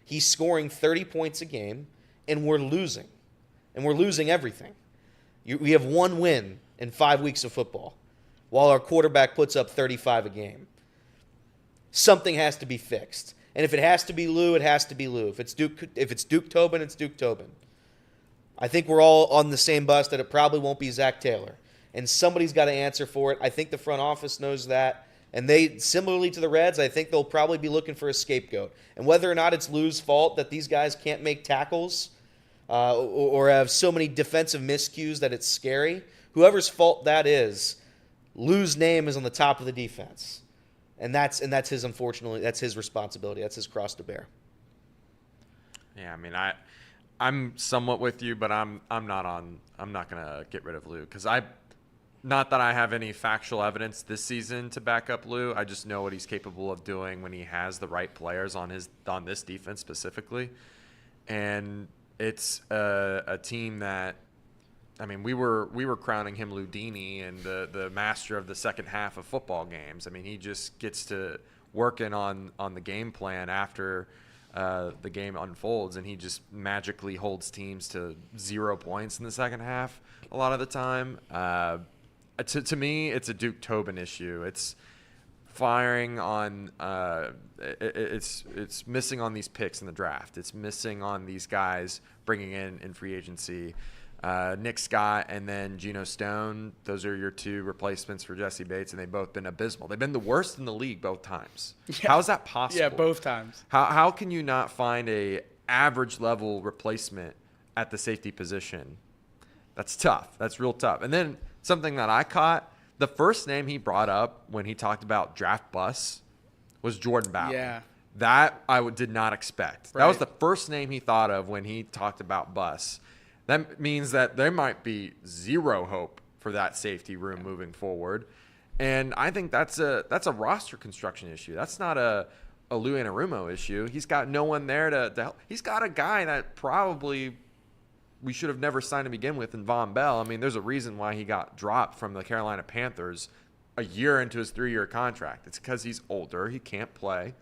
He's scoring 30 points a game, and we're losing. And we're losing everything. We have 1 win in 5 weeks of football, while our quarterback puts up 35 a game. Something has to be fixed. And if it has to be Lou, it has to be Lou. If it's Duke Tobin, it's Duke Tobin. I think we're all on the same bus that it probably won't be Zach Taylor. And somebody's got to answer for it. I think the front office knows that. And they, similarly to the Reds, I think they'll probably be looking for a scapegoat. And whether or not it's Lou's fault that these guys can't make tackles or have so many defensive miscues that it's scary, whoever's fault that is, Lou's name is on the top of the defense. And that's his, unfortunately, that's his responsibility. That's his cross to bear. Yeah, I mean, I'm somewhat with you, but I'm not gonna get rid of Lou because not that I have any factual evidence this season to back up Lou. I just know what he's capable of doing when he has the right players on this defense specifically, and it's a team that, I mean, we were crowning him Ludini and the master of the second half of football games. I mean, he just gets to working on the game plan after the game unfolds, and he just magically holds teams to 0 points in the second half a lot of the time. To me, it's a Duke Tobin issue. It's firing on it's missing on these picks in the draft. It's missing on these guys bringing in free agency. Nick Scott and then Geno Stone, those are your 2 replacements for Jesse Bates, and they've both been abysmal. They've been the worst in the league both times. Yeah. How is that possible? Yeah, both times. How can you not find a average level replacement at the safety position? That's tough. That's real tough. And then something that I caught, the first name he brought up when he talked about draft busts was Jordan Bauer. Yeah. That I did not expect. Right. That was the first name he thought of when he talked about busts. That means that there might be 0 hope for that safety room moving forward. And I think that's a roster construction issue. That's not a Lou Anarumo issue. He's got no one there to help. He's got a guy that probably we should have never signed to begin with in Von Bell. I mean, there's a reason why he got dropped from the Carolina Panthers a year into his 3-year contract. It's because he's older. He can't play.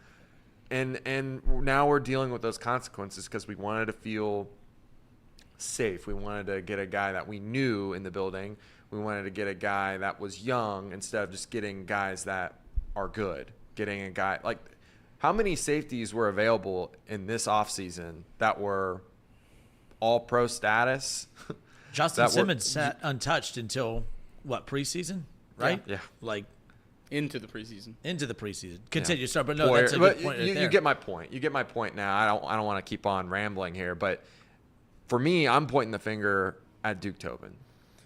And now we're dealing with those consequences because we wanted to feel safe. We wanted to get a guy that we knew in the building. We wanted to get a guy that was young instead of just getting guys that are good. Getting a guy like, how many safeties were available in this offseason that were all pro status? Justin Simmons sat untouched until preseason, right? Yeah. Like into the preseason. Continue, yeah. Sorry, but no, that's a good point. You get my point. You get my point now. I don't want to keep on rambling here, but for me, I'm pointing the finger at Duke Tobin.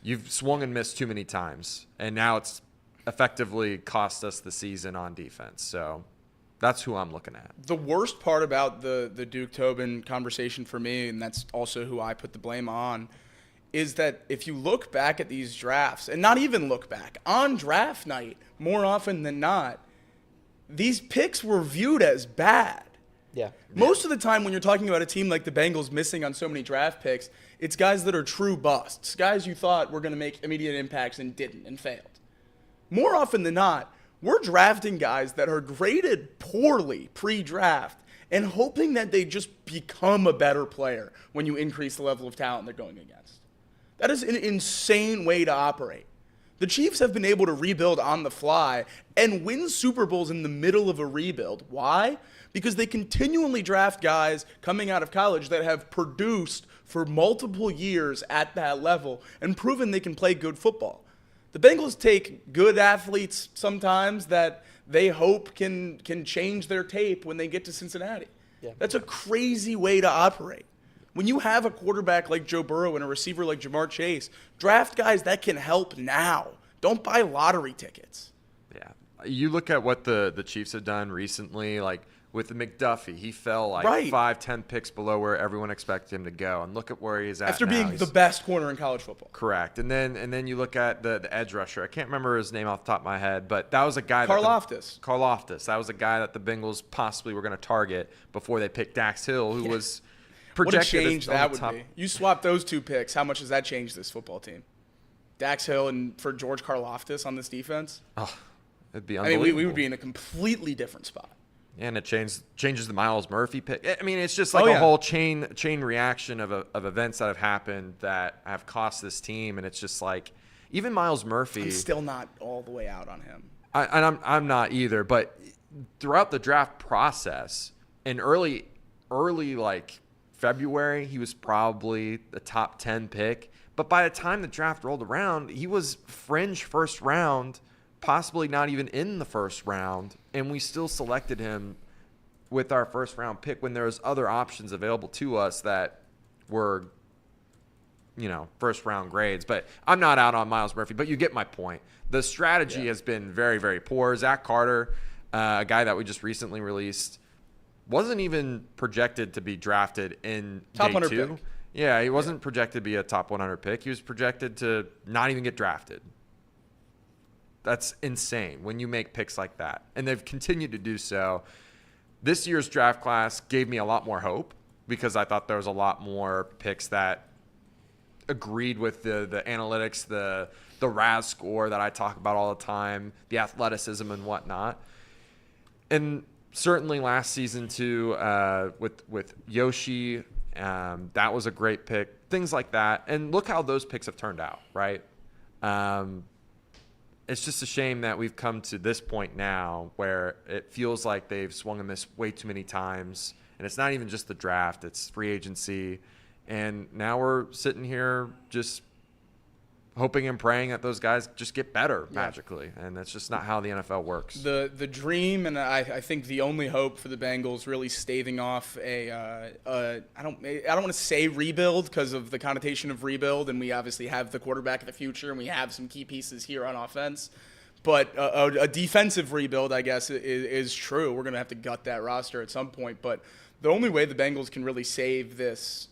You've swung and missed too many times, and now it's effectively cost us the season on defense. So that's who I'm looking at. The worst part about the Duke Tobin conversation for me, and that's also who I put the blame on, is that if you look back at these drafts, and not even look back, on draft night, more often than not, these picks were viewed as bad. Yeah. Most of the time when you're talking about a team like the Bengals missing on so many draft picks, it's guys that are true busts, guys you thought were going to make immediate impacts and didn't and failed. More often than not, we're drafting guys that are graded poorly pre-draft and hoping that they just become a better player when you increase the level of talent they're going against. That is an insane way to operate. The Chiefs have been able to rebuild on the fly and win Super Bowls in the middle of a rebuild. Why? Because they continually draft guys coming out of college that have produced for multiple years at that level and proven they can play good football. The Bengals take good athletes sometimes that they hope can change their tape when they get to Cincinnati. Yeah. That's a crazy way to operate. When you have a quarterback like Joe Burrow and a receiver like Jamar Chase, draft guys that can help now. Don't buy lottery tickets. Yeah. You look at what the Chiefs have done recently, like with McDuffie, he fell like Right. 5-10 picks below where everyone expected him to go. And look at where he's at After now. being He's the best corner in college football. correct. And then you look at the edge rusher. I can't remember his name off the top of my head, but that was a guy Karlaftis. Karlaftis. That was a guy that the Bengals possibly were going to target before they picked Dax Hill, who was projected What a change as on that the would top. be. You swap those two picks, how much does that change this football team? Dax Hill and for George Karlaftis on this defense? It'd be I mean, unbelievable. we would be in a completely different spot. And it changes the Miles Murphy pick. I mean, it's just like Oh, a yeah. whole chain reaction of events that have happened that have cost this team. And it's just like, even Miles Murphy. I'm still not all the way out on him. I'm not either. But throughout the draft process, in early like February, he was probably the top 10 pick. But by the time the draft rolled around, he was fringe first round, possibly not even in the first round, and we still selected him with our first round pick when there was other options available to us that were, first round grades. But I'm not out on Miles Murphy, but you get my point. The strategy has been very, very poor. Zach Carter, a guy that we just recently released, wasn't even projected to be drafted in Top day 100 2. pick. Yeah, he wasn't projected to be a top 100 pick. He was projected to not even get drafted. That's insane when you make picks like that. And they've continued to do so. This year's draft class gave me a lot more hope because I thought there was a lot more picks that agreed with the analytics, the RAS score that I talk about all the time, the athleticism and whatnot. And certainly last season too, with Yoshi, that was a great pick. Things like that. And look how those picks have turned out, right? It's just a shame that we've come to this point now where it feels like they've swung and missed way too many times. And it's not even just the draft, it's free agency. And now we're sitting here just hoping and praying that those guys just get better magically. And that's just not how the NFL works. The dream, and I think the only hope for the Bengals really staving off I don't want to say rebuild because of the connotation of rebuild, and we obviously have the quarterback of the future, and we have some key pieces here on offense. But a defensive rebuild, I guess, is true. We're going to have to gut that roster at some point. But the only way the Bengals can really save this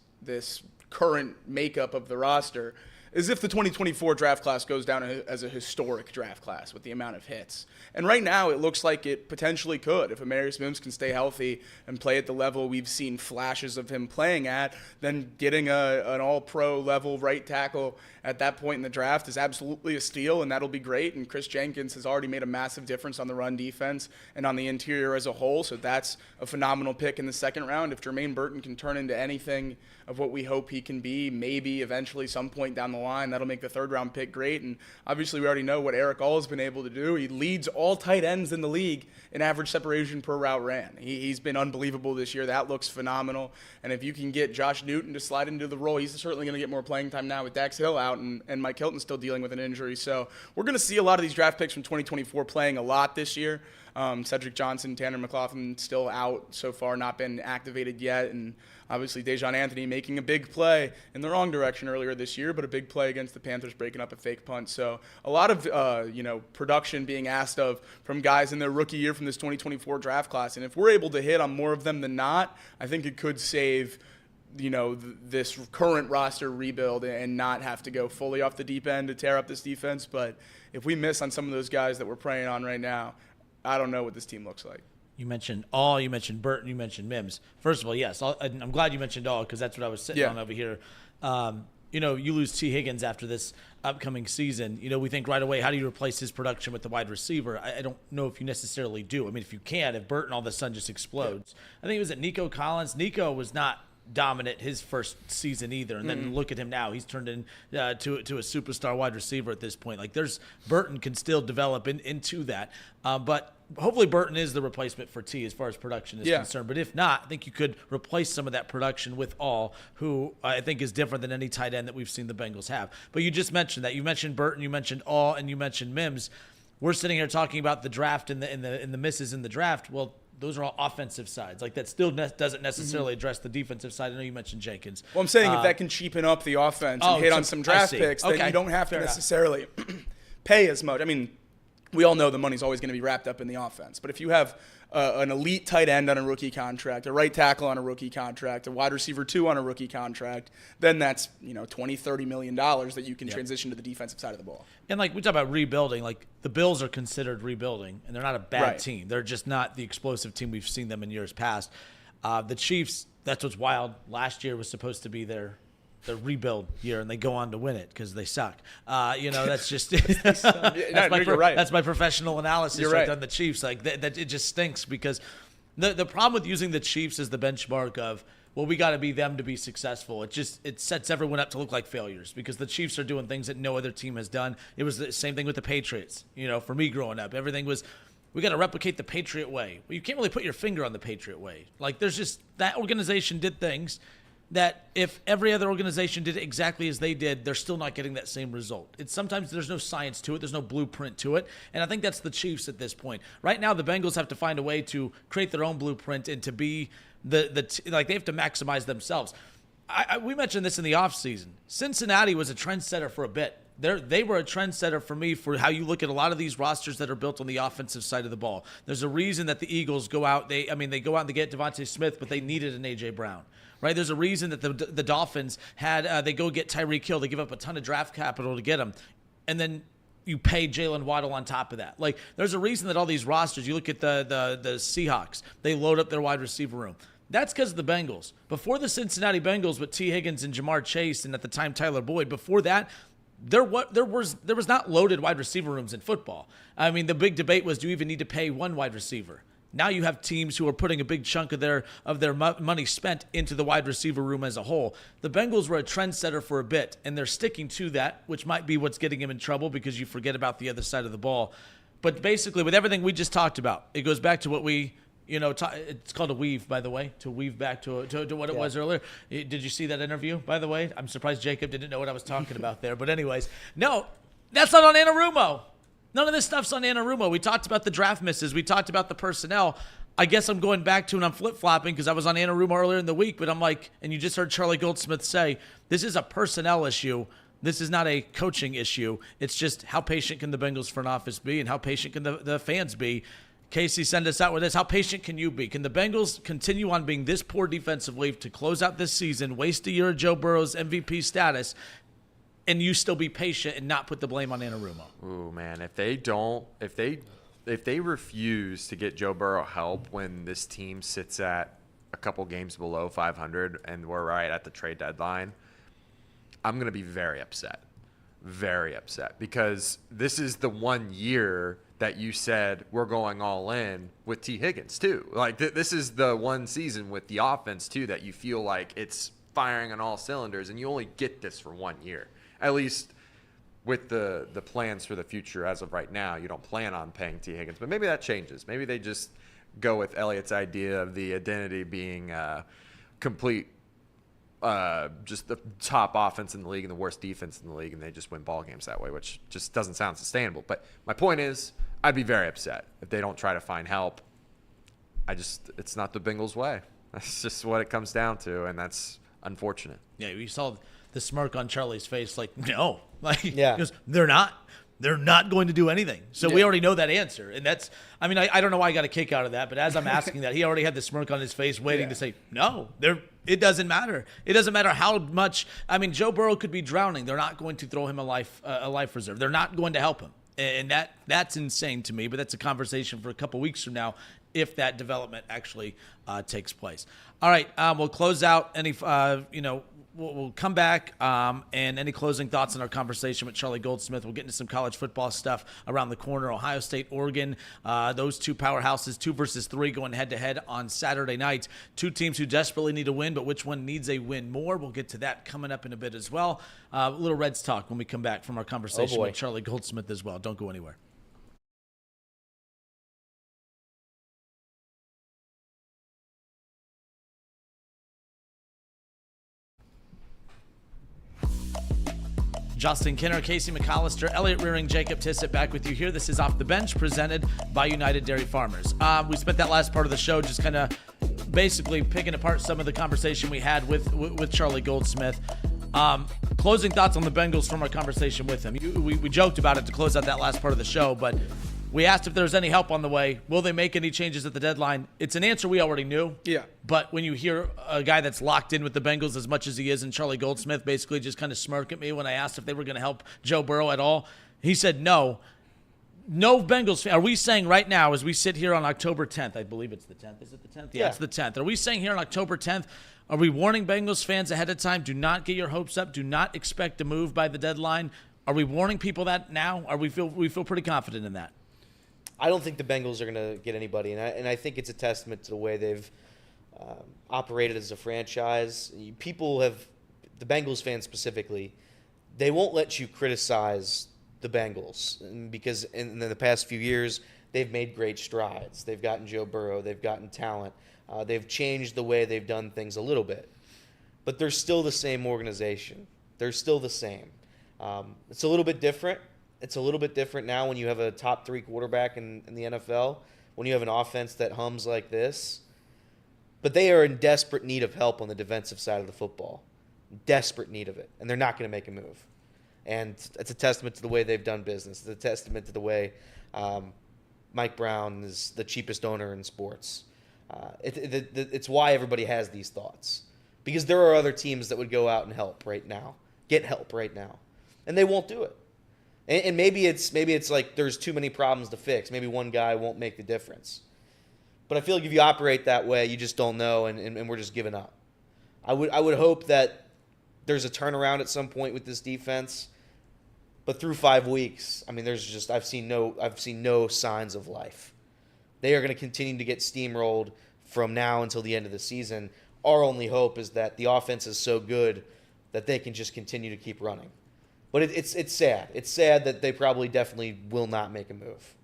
current makeup of the roster is if the 2024 draft class goes down as a historic draft class with the amount of hits. And right now it looks like it potentially could. If Amarius Mims can stay healthy and play at the level we've seen flashes of him playing at, then getting an all-pro level right tackle at that point in the draft is absolutely a steal, and that'll be great. And Chris Jenkins has already made a massive difference on the run defense and on the interior as a whole, so that's a phenomenal pick in the second round. If Jermaine Burton can turn into anything of what we hope he can be, maybe eventually some point down the line, that'll make the third-round pick great. And obviously we already know what Eric All has been able to do. He leads all tight ends in the league in average separation per route ran. He's been unbelievable this year. That looks phenomenal. And if you can get Josh Newton to slide into the role, he's certainly going to get more playing time now with Dax Hill out and Mike Hilton's still dealing with an injury. So we're going to see a lot of these draft picks from 2024 playing a lot this year. Cedric Johnson, Tanner McLaughlin still out so far, not been activated yet. And obviously Dejon Anthony making a big play in the wrong direction earlier this year, but a big play against the Panthers breaking up a fake punt. So a lot of production being asked of from guys in their rookie year from this 2024 draft class. And if we're able to hit on more of them than not, I think it could save this current roster rebuild and not have to go fully off the deep end to tear up this defense. But if we miss on some of those guys that we're preying on right now, I don't know what this team looks like. You mentioned All, you mentioned Burton, you mentioned Mims. First of all, yes, I'm glad you mentioned All because that's what I was sitting on over here. You lose T. Higgins after this upcoming season. We think right away, how do you replace his production with the wide receiver? I don't know if you necessarily do. I mean, if you can, if Burton all of a sudden just explodes. I think it was at Nico Collins. Nico was not dominant his first season either. And then look at him now. He's turned into a superstar wide receiver at this point. Like Burton can still develop into that. But hopefully Burton is the replacement for T as far as production is concerned. But if not, I think you could replace some of that production with All, who I think is different than any tight end that we've seen the Bengals have. But you just mentioned that. You mentioned Burton, you mentioned All, and you mentioned Mims. We're sitting here talking about the draft and the misses in the draft. Well, those are all offensive sides. Like that still doesn't necessarily address the defensive side. I know you mentioned Jenkins. Well, I'm saying if that can cheapen up the offense and hit on some draft picks, then you don't have to necessarily pay as much. I mean, we all know the money's always going to be wrapped up in the offense. But if you have an elite tight end on a rookie contract, a right tackle on a rookie contract, a wide receiver 2 on a rookie contract, then that's $20-30 million that you can transition to the defensive side of the ball. And like we talk about rebuilding, like the Bills are considered rebuilding, and they're not a bad team. They're just not the explosive team we've seen them in years past. The Chiefs, that's what's wild. Last year was supposed to be their rebuild year, and they go on to win it because they suck. That's just that's my professional analysis on the Chiefs. Like that it just stinks because the problem with using the Chiefs as the benchmark of, well, we got to be them to be successful. It sets everyone up to look like failures because the Chiefs are doing things that no other team has done. It was the same thing with the Patriots. For me growing up, everything was, we got to replicate the Patriot way. Well, you can't really put your finger on the Patriot way. Like there's just, that organization did things that if every other organization did it exactly as they did, they're still not getting that same result. It's sometimes there's no science to it. There's no blueprint to it. And I think that's the Chiefs at this point. Right now, the Bengals have to find a way to create their own blueprint and to be they have to maximize themselves. We mentioned this in the offseason. Cincinnati was a trendsetter for a bit. They were a trendsetter for me for how you look at a lot of these rosters that are built on the offensive side of the ball. There's a reason that the Eagles go out. They go out and they get Devontae Smith, but they needed an A.J. Brown. Right? There's a reason that the Dolphins had they go get Tyreek Hill. They give up a ton of draft capital to get him. And then you pay Jalen Waddle on top of that. Like, there's a reason that all these rosters, you look at the Seahawks, they load up their wide receiver room. That's because of the Bengals. Before the Cincinnati Bengals with T. Higgins and Jamar Chase and at the time Tyler Boyd, before that, there was not loaded wide receiver rooms in football. I mean, the big debate was, do you even need to pay one wide receiver? Now you have teams who are putting a big chunk of their money spent into the wide receiver room as a whole. The Bengals were a trendsetter for a bit, and they're sticking to that, which might be what's getting them in trouble because you forget about the other side of the ball. But basically, with everything we just talked about, it goes back to what we, it's called a weave, by the way, to weave back to what it was earlier. Did you see that interview, by the way? I'm surprised Jacob didn't know what I was talking about there. But anyways, no, that's not on Anarumo. None of this stuff's on Anarumo. We talked about the draft misses. We talked about the personnel. I guess I'm going back to, and I'm flip-flopping because I was on Anarumo earlier in the week, but I'm like, and you just heard Charlie Goldsmith say, this is a personnel issue. This is not a coaching issue. It's just how patient can the Bengals front office be and how patient can the fans be. Casey, send us out with this. How patient can you be? Can the Bengals continue on being this poor defensively to close out this season, waste a year of Joe Burrow's MVP status, and you still be patient and not put the blame on Anarumo? Ooh, man, if they refuse to get Joe Burrow help when this team sits at a couple games below 500 and we're right at the trade deadline, I'm going to be very upset. Very upset, because this is the 1 year that you said we're going all in with T. Higgins too. Like this is the one season with the offense too that you feel like it's firing on all cylinders, and you only get this for 1 year. At least with the plans for the future as of right now, you don't plan on paying T. Higgins. But maybe that changes. Maybe they just go with Elliott's idea of the identity being complete, just the top offense in the league and the worst defense in the league, and they just win ball games that way, which just doesn't sound sustainable. But my point is, I'd be very upset if they don't try to find help. It's not the Bengals' way. That's just what it comes down to, and that's unfortunate. Yeah, you saw the smirk on Charlie's face, like, no. Like, yeah. He goes, they're not going to do we already know that answer. And that's, I mean, I don't know why I got a kick out of that, but as I'm asking that, he already had the smirk on his face waiting to say, no, it doesn't matter. It doesn't matter how much, I mean, Joe Burrow could be drowning. They're not going to throw him a life reserve. They're not going to help him. And that's insane to me, but that's a conversation for a couple weeks from now if that development actually takes place. All right, we'll close out any, we'll come back, and any closing thoughts on our conversation with Charlie Goldsmith. We'll get into some college football stuff around the corner. Ohio State, Oregon, those two powerhouses, 2 versus 3, going head-to-head on Saturday night. Two teams who desperately need a win, but which one needs a win more? We'll get to that coming up in a bit as well. Little Reds talk when we come back from our conversation with Charlie Goldsmith as well. Don't go anywhere. Justin Kinner, Casey McAllister, Elliott Rearing, Jacob Tissett back with you here. This is Off the Bench, presented by United Dairy Farmers. We spent that last part of the show just kind of basically picking apart some of the conversation we had with Charlie Goldsmith. Closing thoughts on the Bengals from our conversation with him. We joked about it to close out that last part of the show, but we asked if there's any help on the way. Will they make any changes at the deadline? It's an answer we already knew. Yeah. But when you hear a guy that's locked in with the Bengals as much as he is, and Charlie Goldsmith basically just kind of smirk at me when I asked if they were going to help Joe Burrow at all, he said no. No Bengals fan. Are we saying right now, as we sit here on October 10th, I believe it's the 10th. Is it the 10th? Yeah, it's the 10th. Are we saying here on October 10th, are we warning Bengals fans ahead of time? Do not get your hopes up. Do not expect a move by the deadline. Are we warning people that now? We feel pretty confident in that? I don't think the Bengals are going to get anybody, and I think it's a testament to the way they've operated as a franchise. People have, the Bengals fans specifically, they won't let you criticize the Bengals because in the past few years they've made great strides. They've gotten Joe Burrow, they've gotten talent, they've changed the way they've done things a little bit, but they're still the same organization. They're still the same. It's a little bit different. It's a little bit different now when you have a top 3 quarterback in the NFL, when you have an offense that hums like this. But they are in desperate need of help on the defensive side of the football. Desperate need of it. And they're not going to make a move. And it's a testament to the way they've done business. It's a testament to the way Mike Brown is the cheapest owner in sports. It's why everybody has these thoughts. Because there are other teams that would go out and help right now. Get help right now. And they won't do it. And maybe it's like there's too many problems to fix. Maybe one guy won't make the difference. But I feel like if you operate that way, you just don't know, and we're just giving up. I would hope that there's a turnaround at some point with this defense. But through 5 weeks, I mean, I've seen no signs of life. They are going to continue to get steamrolled from now until the end of the season. Our only hope is that the offense is so good that they can just continue to keep running. But it's sad. It's sad that they probably definitely will not make a move.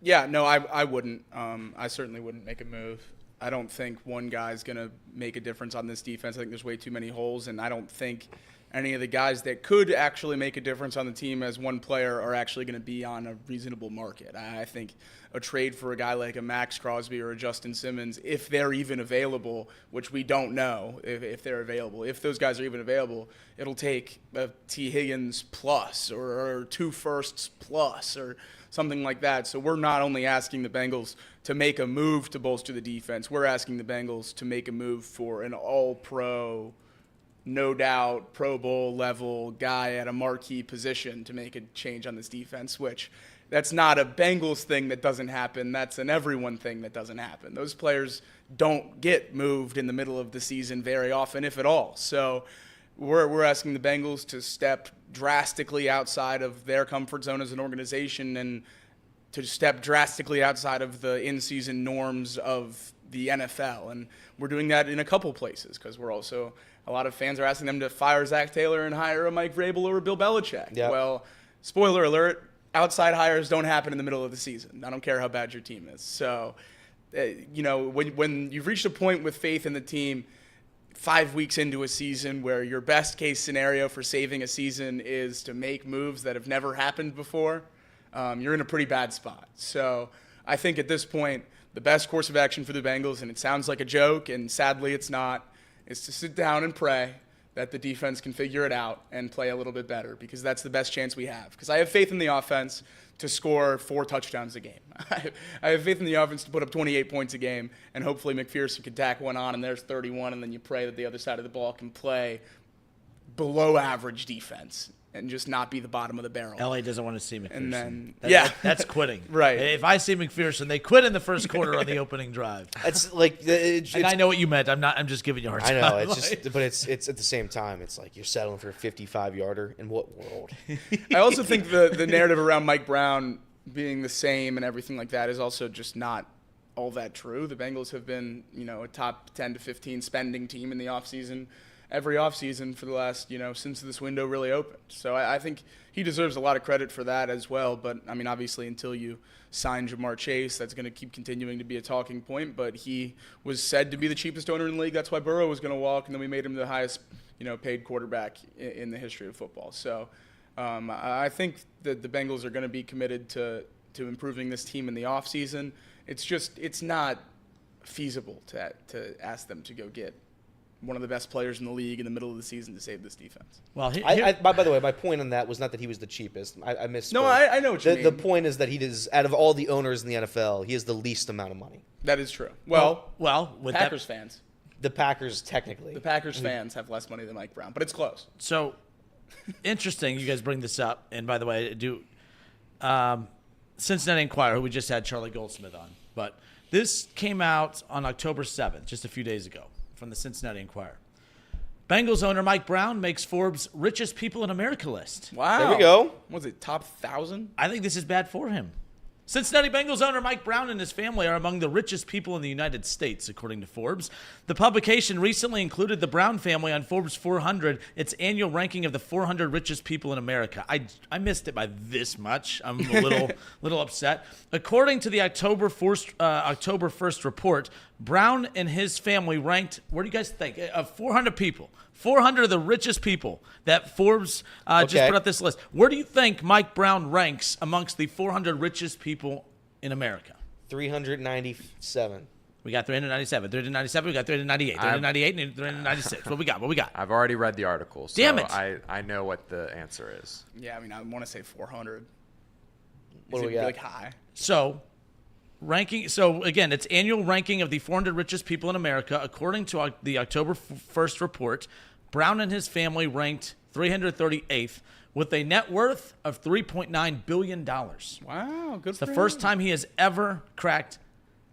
Yeah, no, I wouldn't. I certainly wouldn't make a move. I don't think one guy's going to make a difference on this defense. I think there's way too many holes, and I don't think any of the guys that could actually make a difference on the team as one player are actually going to be on a reasonable market. I think a trade for a guy like a Max Crosby or a Justin Simmons, if they're even available, which we don't know if they're available, if those guys are even available, it'll take a T. Higgins plus or 2 firsts plus or something like that. So we're not only asking the Bengals to make a move to bolster the defense, we're asking the Bengals to make a move for an all-pro, no doubt, Pro Bowl level guy at a marquee position to make a change on this defense, which that's not a Bengals thing that doesn't happen. That's an everyone thing that doesn't happen. Those players don't get moved in the middle of the season very often, if at all. So we're asking the Bengals to step drastically outside of their comfort zone as an organization and to step drastically outside of the in-season norms of the NFL. And we're doing that in a couple places because we're also – a lot of fans are asking them to fire Zach Taylor and hire a Mike Vrabel or a Bill Belichick. Yep. Well, spoiler alert, outside hires don't happen in the middle of the season. I don't care how bad your team is. So, when you've reached a point with faith in the team 5 weeks into a season where your best case scenario for saving a season is to make moves that have never happened before, you're in a pretty bad spot. So I think at this point, the best course of action for the Bengals, and it sounds like a joke, and sadly it's not, is to sit down and pray that the defense can figure it out and play a little bit better, because that's the best chance we have. Because I have faith in the offense to score 4 touchdowns a game. I have faith in the offense to put up 28 points a game, and hopefully McPherson can tack one on, and there's 31, and then you pray that the other side of the ball can play below average defense and just not be the bottom of the barrel. LA doesn't want to see McPherson. And then, that's quitting. Right. If I see McPherson, they quit in the first quarter on the opening drive. It's like And I know what you meant. I'm just giving you a hard I time. know but it's at the same time, it's like you're settling for a 55-yarder. In what world? I also think the narrative around Mike Brown being the same and everything like that is also just not all that true. The Bengals have been, a top 10 to 15 spending team in the offseason, every offseason for the last, since this window really opened. So I think he deserves a lot of credit for that as well. But, I mean, obviously until you sign Jamar Chase, that's going to keep continuing to be a talking point. But he was said to be the cheapest owner in the league. That's why Burrow was going to walk, and then we made him the highest, paid quarterback in the history of football. So I think that the Bengals are going to be committed to improving this team in the offseason. It's not feasible to ask them to go get one of the best players in the league in the middle of the season to save this defense. Well, by the way, my point on that was not that he was the cheapest. I misspoke. No, I know what you mean. The point is that he is, out of all the owners in the NFL, he has the least amount of money. That is true. Well, with Packers fans. The Packers, technically. The Packers fans have less money than Mike Brown, but it's close. So, interesting you guys bring this up. And by the way, Cincinnati Enquirer, who we just had Charlie Goldsmith on. But this came out on October 7th, just a few days ago, from the Cincinnati Enquirer. Bengals owner Mike Brown makes Forbes' richest people in America list. Wow. There we go. Was it top 1,000? I think this is bad for him. Cincinnati Bengals owner Mike Brown and his family are among the richest people in the United States, according to Forbes. The publication recently included the Brown family on Forbes 400, its annual ranking of the 400 richest people in America. I missed it by this much. I'm a little upset. According to the October 1st report, Brown and his family ranked, what do you guys think, of 400 people? 400 of the richest people that Forbes just put out this list. Where do you think Mike Brown ranks amongst the 400 richest people in America? 397. We got 397. 397. We got 398. 398 and 396. What we got? I've already read the article, so Damn it. I know what the answer is. Yeah, I mean, I want to say 400. What do we got? Like high. So, again, it's annual ranking of the 400 richest people in America. According to the October 1st report, Brown and his family ranked 338th with a net worth of $3.9 billion. Wow, good It's for the him. first time he has ever cracked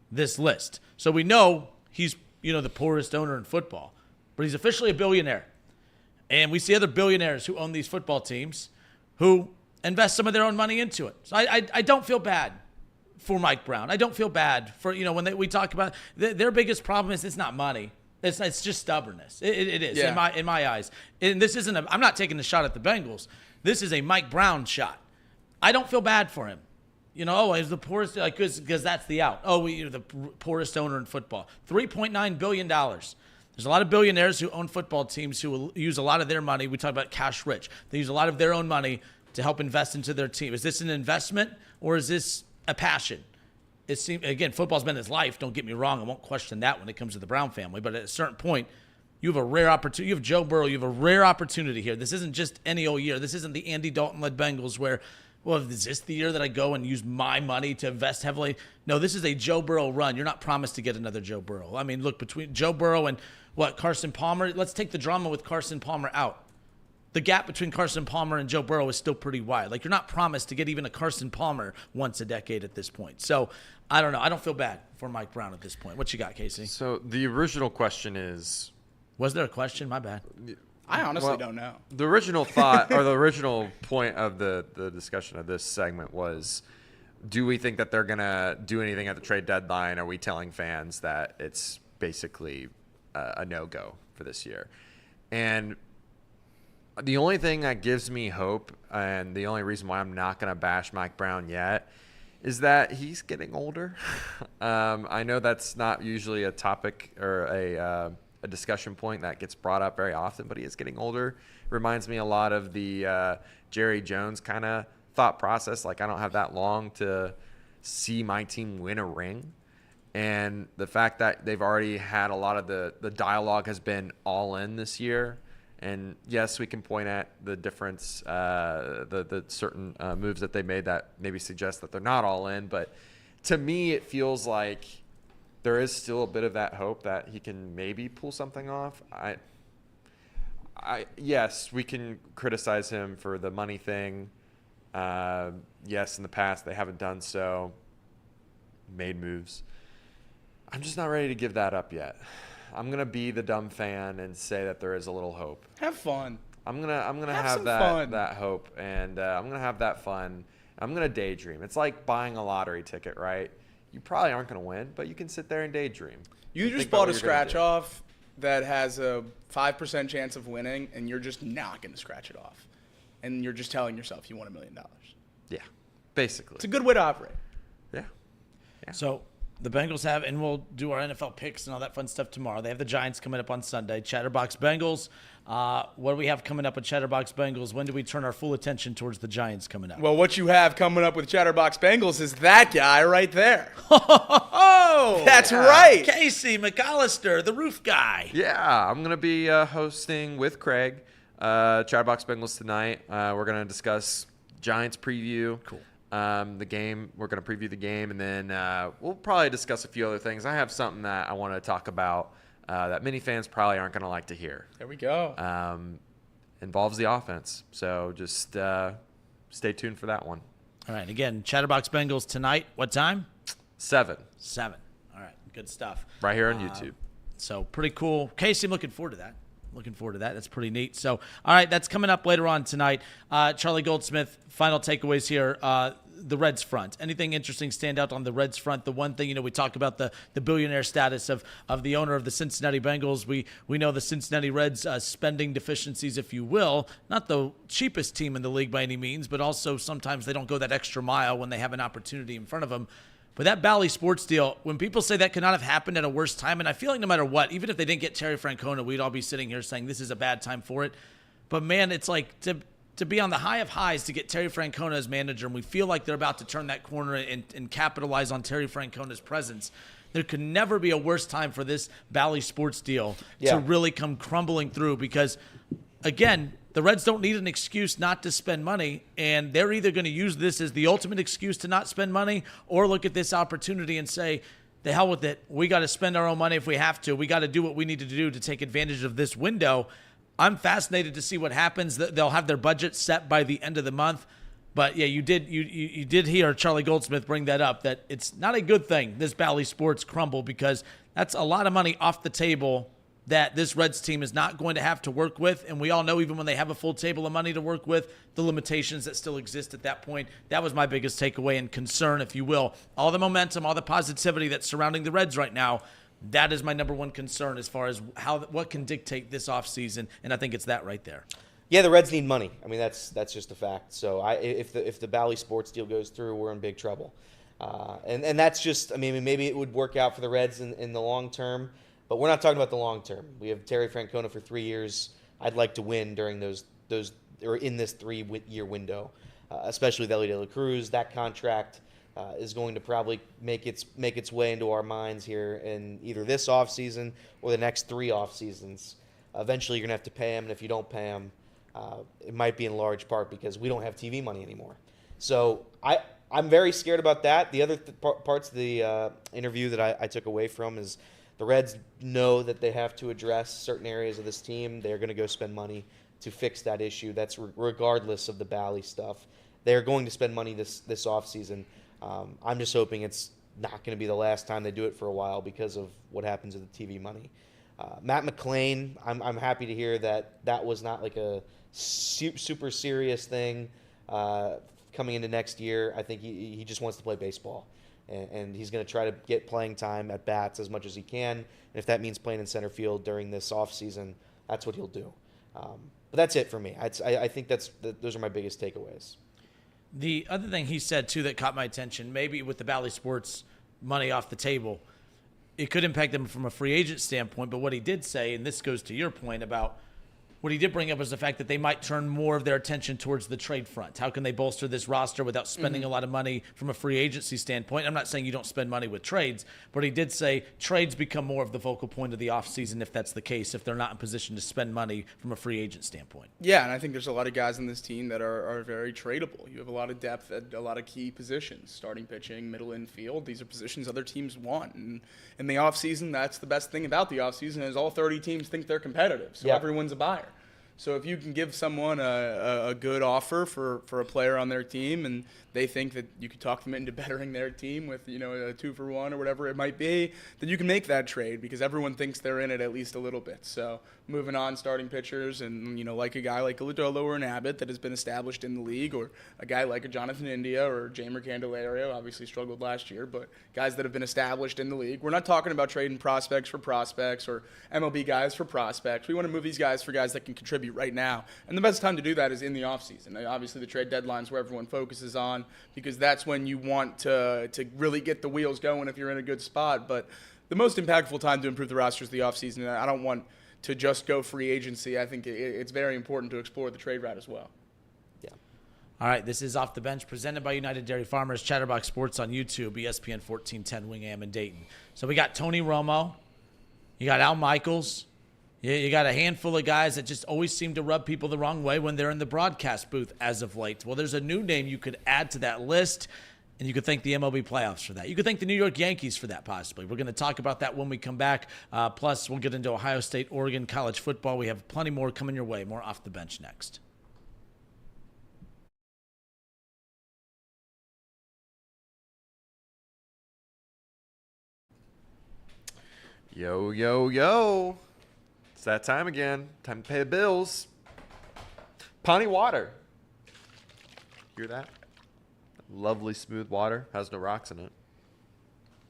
this list. So we know he's, the poorest owner in football, but he's officially a billionaire. And we see other billionaires who own these football teams who invest some of their own money into it. So I don't feel bad for Mike Brown. I don't feel bad for, when we talk about their biggest problem is it's not money. It's just stubbornness. It is in my eyes. And this isn't I'm not taking a shot at the Bengals. This is a Mike Brown shot. I don't feel bad for him. He's the poorest, because that's the out. You're the poorest owner in football. $3.9 billion. There's a lot of billionaires who own football teams who will use a lot of their money. We talk about cash rich. They use a lot of their own money to help invest into their team. Is this an investment or is this a passion? It seems, again, football's been his life. Don't get me wrong. I won't question that when it comes to the Brown family. But at a certain point, you have a rare opportunity. You have Joe Burrow. You have a rare opportunity here. This isn't just any old year. This isn't the Andy Dalton-led Bengals where, is this the year that I go and use my money to invest heavily? No, this is a Joe Burrow run. You're not promised to get another Joe Burrow. I mean, look, between Joe Burrow and Carson Palmer, let's take the drama with Carson Palmer out. The gap between Carson Palmer and Joe Burrow is still pretty wide. You're not promised to get even a Carson Palmer once a decade at this point. So, I don't know. I don't feel bad for Mike Brown at this point. What you got, Casey? So the original question is... Was there a question? My bad. I honestly don't know. The original thought or the original point of the discussion of this segment was, do we think that they're going to do anything at the trade deadline? Are we telling fans that it's basically a no-go for this year? And the only thing that gives me hope, and the only reason why I'm not going to bash Mike Brown yet, is that he's getting older. I know that's not usually a topic or a discussion point that gets brought up very often, but he is getting older. Reminds me a lot of the Jerry Jones kind of thought process. I don't have that long to see my team win a ring. And the fact that they've already had a lot of the dialogue has been all in this year. And yes, we can point at the difference, the certain moves that they made that maybe suggest that they're not all in. But to me, it feels like there is still a bit of that hope that he can maybe pull something off. Yes, we can criticize him for the money thing. Yes, in the past they haven't done so. Made moves. I'm just not ready to give that up yet. I'm gonna be the dumb fan and say that there is a little hope. Have fun. I'm gonna have some fun. that hope, and I'm gonna have that fun. I'm gonna daydream. It's like buying a lottery ticket, right? You probably aren't gonna win, but you can sit there and daydream. You just Think about bought a what you're gonna scratch do. off that has a 5% chance of winning, and you're just not going to scratch it off. And you're just telling yourself you won $1 million. Yeah, basically. It's a good way to operate. Yeah. So the Bengals have, and we'll do our NFL picks and all that fun stuff tomorrow. They have the Giants coming up on Sunday. Chatterbox Bengals. What do we have coming up with Chatterbox Bengals? When do we turn our full attention towards the Giants coming up? Well, what you have coming up with Chatterbox Bengals is that guy right there. Oh, That's right. Casey McAllister, the roof guy. Yeah, I'm gonna be hosting with Craig, Chatterbox Bengals tonight. We're gonna discuss Giants preview. Cool. The game. We're gonna preview the game, and then we'll probably discuss a few other things. I have something that I want to talk about that many fans probably aren't gonna like to hear. There we go. Involves the offense. So just stay tuned for that one. All right. Again, Chatterbox Bengals tonight. What time? 7. 7. All right. Good stuff. Right here on YouTube. So pretty cool. Casey, I'm looking forward to that. That's pretty neat. So, all right, that's coming up later on tonight. Charlie Goldsmith, final takeaways here. The Reds front. Anything interesting stand out on the Reds front? The one thing, we talk about the billionaire status of the owner of the Cincinnati Bengals. We know the Cincinnati Reds spending deficiencies, if you will. Not the cheapest team in the league by any means, but also sometimes they don't go that extra mile when they have an opportunity in front of them. But that Bally Sports deal, when people say that could not have happened at a worse time, and I feel like no matter what, even if they didn't get Terry Francona, we'd all be sitting here saying this is a bad time for it. But, man, it's like to be on the high of highs to get Terry Francona as manager, and we feel like they're about to turn that corner and capitalize on Terry Francona's presence. There could never be a worse time for this Bally Sports deal to really come crumbling through because, again, the Reds don't need an excuse not to spend money, and they're either going to use this as the ultimate excuse to not spend money or look at this opportunity and say, the hell with it. We got to spend our own money if we have to. We got to do what we need to do to take advantage of this window. I'm fascinated to see what happens. They'll have their budget set by the end of the month. But, yeah, you did hear Charlie Goldsmith bring that up, that it's not a good thing, this Bally Sports crumble, because that's a lot of money off the table that this Reds team is not going to have to work with. And we all know even when they have a full table of money to work with, the limitations that still exist at that point. That was my biggest takeaway and concern, if you will. All the momentum, all the positivity that's surrounding the Reds right now, that is my number one concern as far as what can dictate this offseason, and I think it's that right there. Yeah, the Reds need money. I mean, that's just a fact. So if the Bally Sports deal goes through, we're in big trouble. And that's just, I mean, maybe it would work out for the Reds in the long term, but we're not talking about the long term. We have Terry Francona for 3 years. I'd like to win during those or in this 3-year window, especially with Ellie De La Cruz. That contract is going to probably make its way into our minds here in either this offseason or the next 3 off seasons. Eventually, you're going to have to pay him, and if you don't pay him, it might be in large part because we don't have TV money anymore. So I'm very scared about that. The other parts of the interview that I took away from is the Reds know that they have to address certain areas of this team. They're going to go spend money to fix that issue. That's regardless of the Bally stuff. They're going to spend money this offseason. I'm just hoping it's not going to be the last time they do it for a while because of what happens with the TV money. Matt McClain, I'm happy to hear that was not like a super serious thing coming into next year. I think he just wants to play baseball, and he's going to try to get playing time at bats as much as he can. And if that means playing in center field during this offseason, that's what he'll do. But that's it for me. I think those are my biggest takeaways. The other thing he said, too, that caught my attention, maybe with the Bally Sports money off the table, it could impact them from a free agent standpoint. But what he did say, and this goes to your point about what he did bring up, was the fact that they might turn more of their attention towards the trade front. How can they bolster this roster without spending a lot of money from a free agency standpoint? I'm not saying you don't spend money with trades, but he did say trades become more of the focal point of the offseason if that's the case, if they're not in position to spend money from a free agent standpoint. Yeah, and I think there's a lot of guys on this team that are very tradable. You have a lot of depth at a lot of key positions, starting pitching, middle infield. These are positions other teams want. And in the offseason, that's the best thing about the offseason is all 30 teams think they're competitive, so everyone's a buyer. So if you can give someone a good offer for a player on their team, and they think that you could talk them into bettering their team with, a 2-for-1 or whatever it might be, then you can make that trade because everyone thinks they're in it at least a little bit. So moving on, starting pitchers, and like a guy like a Lodolo or an Abbott that has been established in the league, or a guy like a Jonathan India or Jamer Candelario, obviously struggled last year, but guys that have been established in the league. We're not talking about trading prospects for prospects or MLB guys for prospects. We want to move these guys for guys that can contribute right now. And the best time to do that is in the offseason. Obviously, the trade deadline is where everyone focuses on because that's when you want to really get the wheels going if you're in a good spot. But the most impactful time to improve the roster is the offseason. I don't want to just go free agency. I think it's very important to explore the trade route as well. All right, this is Off the Bench, presented by United Dairy Farmers, Chatterbox Sports on YouTube, ESPN 1410 Wing AM in Dayton. So we got Tony Romo, you got Al Michaels, you got a handful of guys that just always seem to rub people the wrong way when they're in the broadcast booth as of late. Well, there's a new name you could add to that list, and you could thank the MLB playoffs for that. You could thank the New York Yankees for that, possibly. We're going to talk about that when we come back. Plus, we'll get into Ohio State, Oregon, college football. We have plenty more coming your way. More Off the Bench next. Yo, yo, yo. It's that time again. Time to pay the bills. Pawnee water. Hear that? Lovely, smooth water. Has no rocks in it.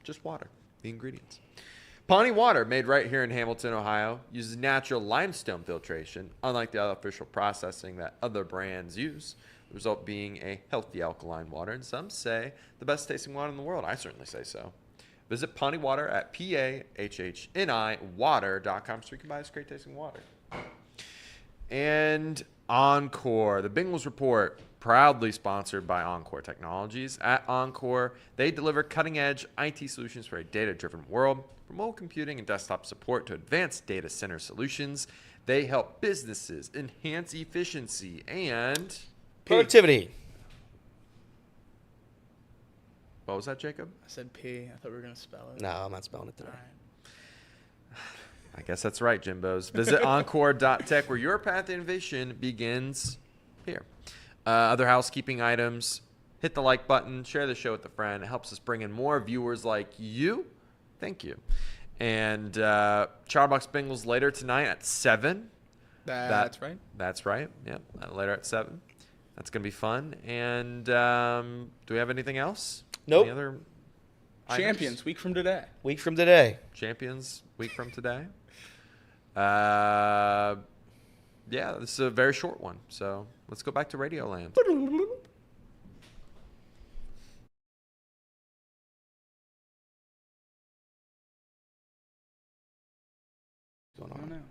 Just water. The ingredients. Pawnee water, made right here in Hamilton, Ohio, uses natural limestone filtration, unlike the artificial processing that other brands use. The result being a healthy alkaline water, and some say the best tasting water in the world. I certainly say so. Visit Pawnee Water at PAHHNI-water.com so you can buy this great tasting water. And Encore, the Bengals Report, proudly sponsored by Encore Technologies. At Encore, they deliver cutting-edge IT solutions for a data-driven world. From mobile computing and desktop support to advanced data center solutions, they help businesses enhance efficiency and productivity. What was that, Jacob? I said P. I thought we were going to spell it. No, I'm not spelling it today. All right. I guess that's right, Jimbos. Visit encore.tech where your path to innovation begins here. Other housekeeping items, hit the like button, share the show with a friend. It helps us bring in more viewers like you. Thank you. And Chatterbox Bengals later tonight at 7. That's right. That's right. Yep. Later at 7. That's going to be fun. And do we have anything else? Nope. Any other Champions, week from today. Week from today. Champions, week from today. Yeah, this is a very short one. So let's go back to Radio Land. What's going on now?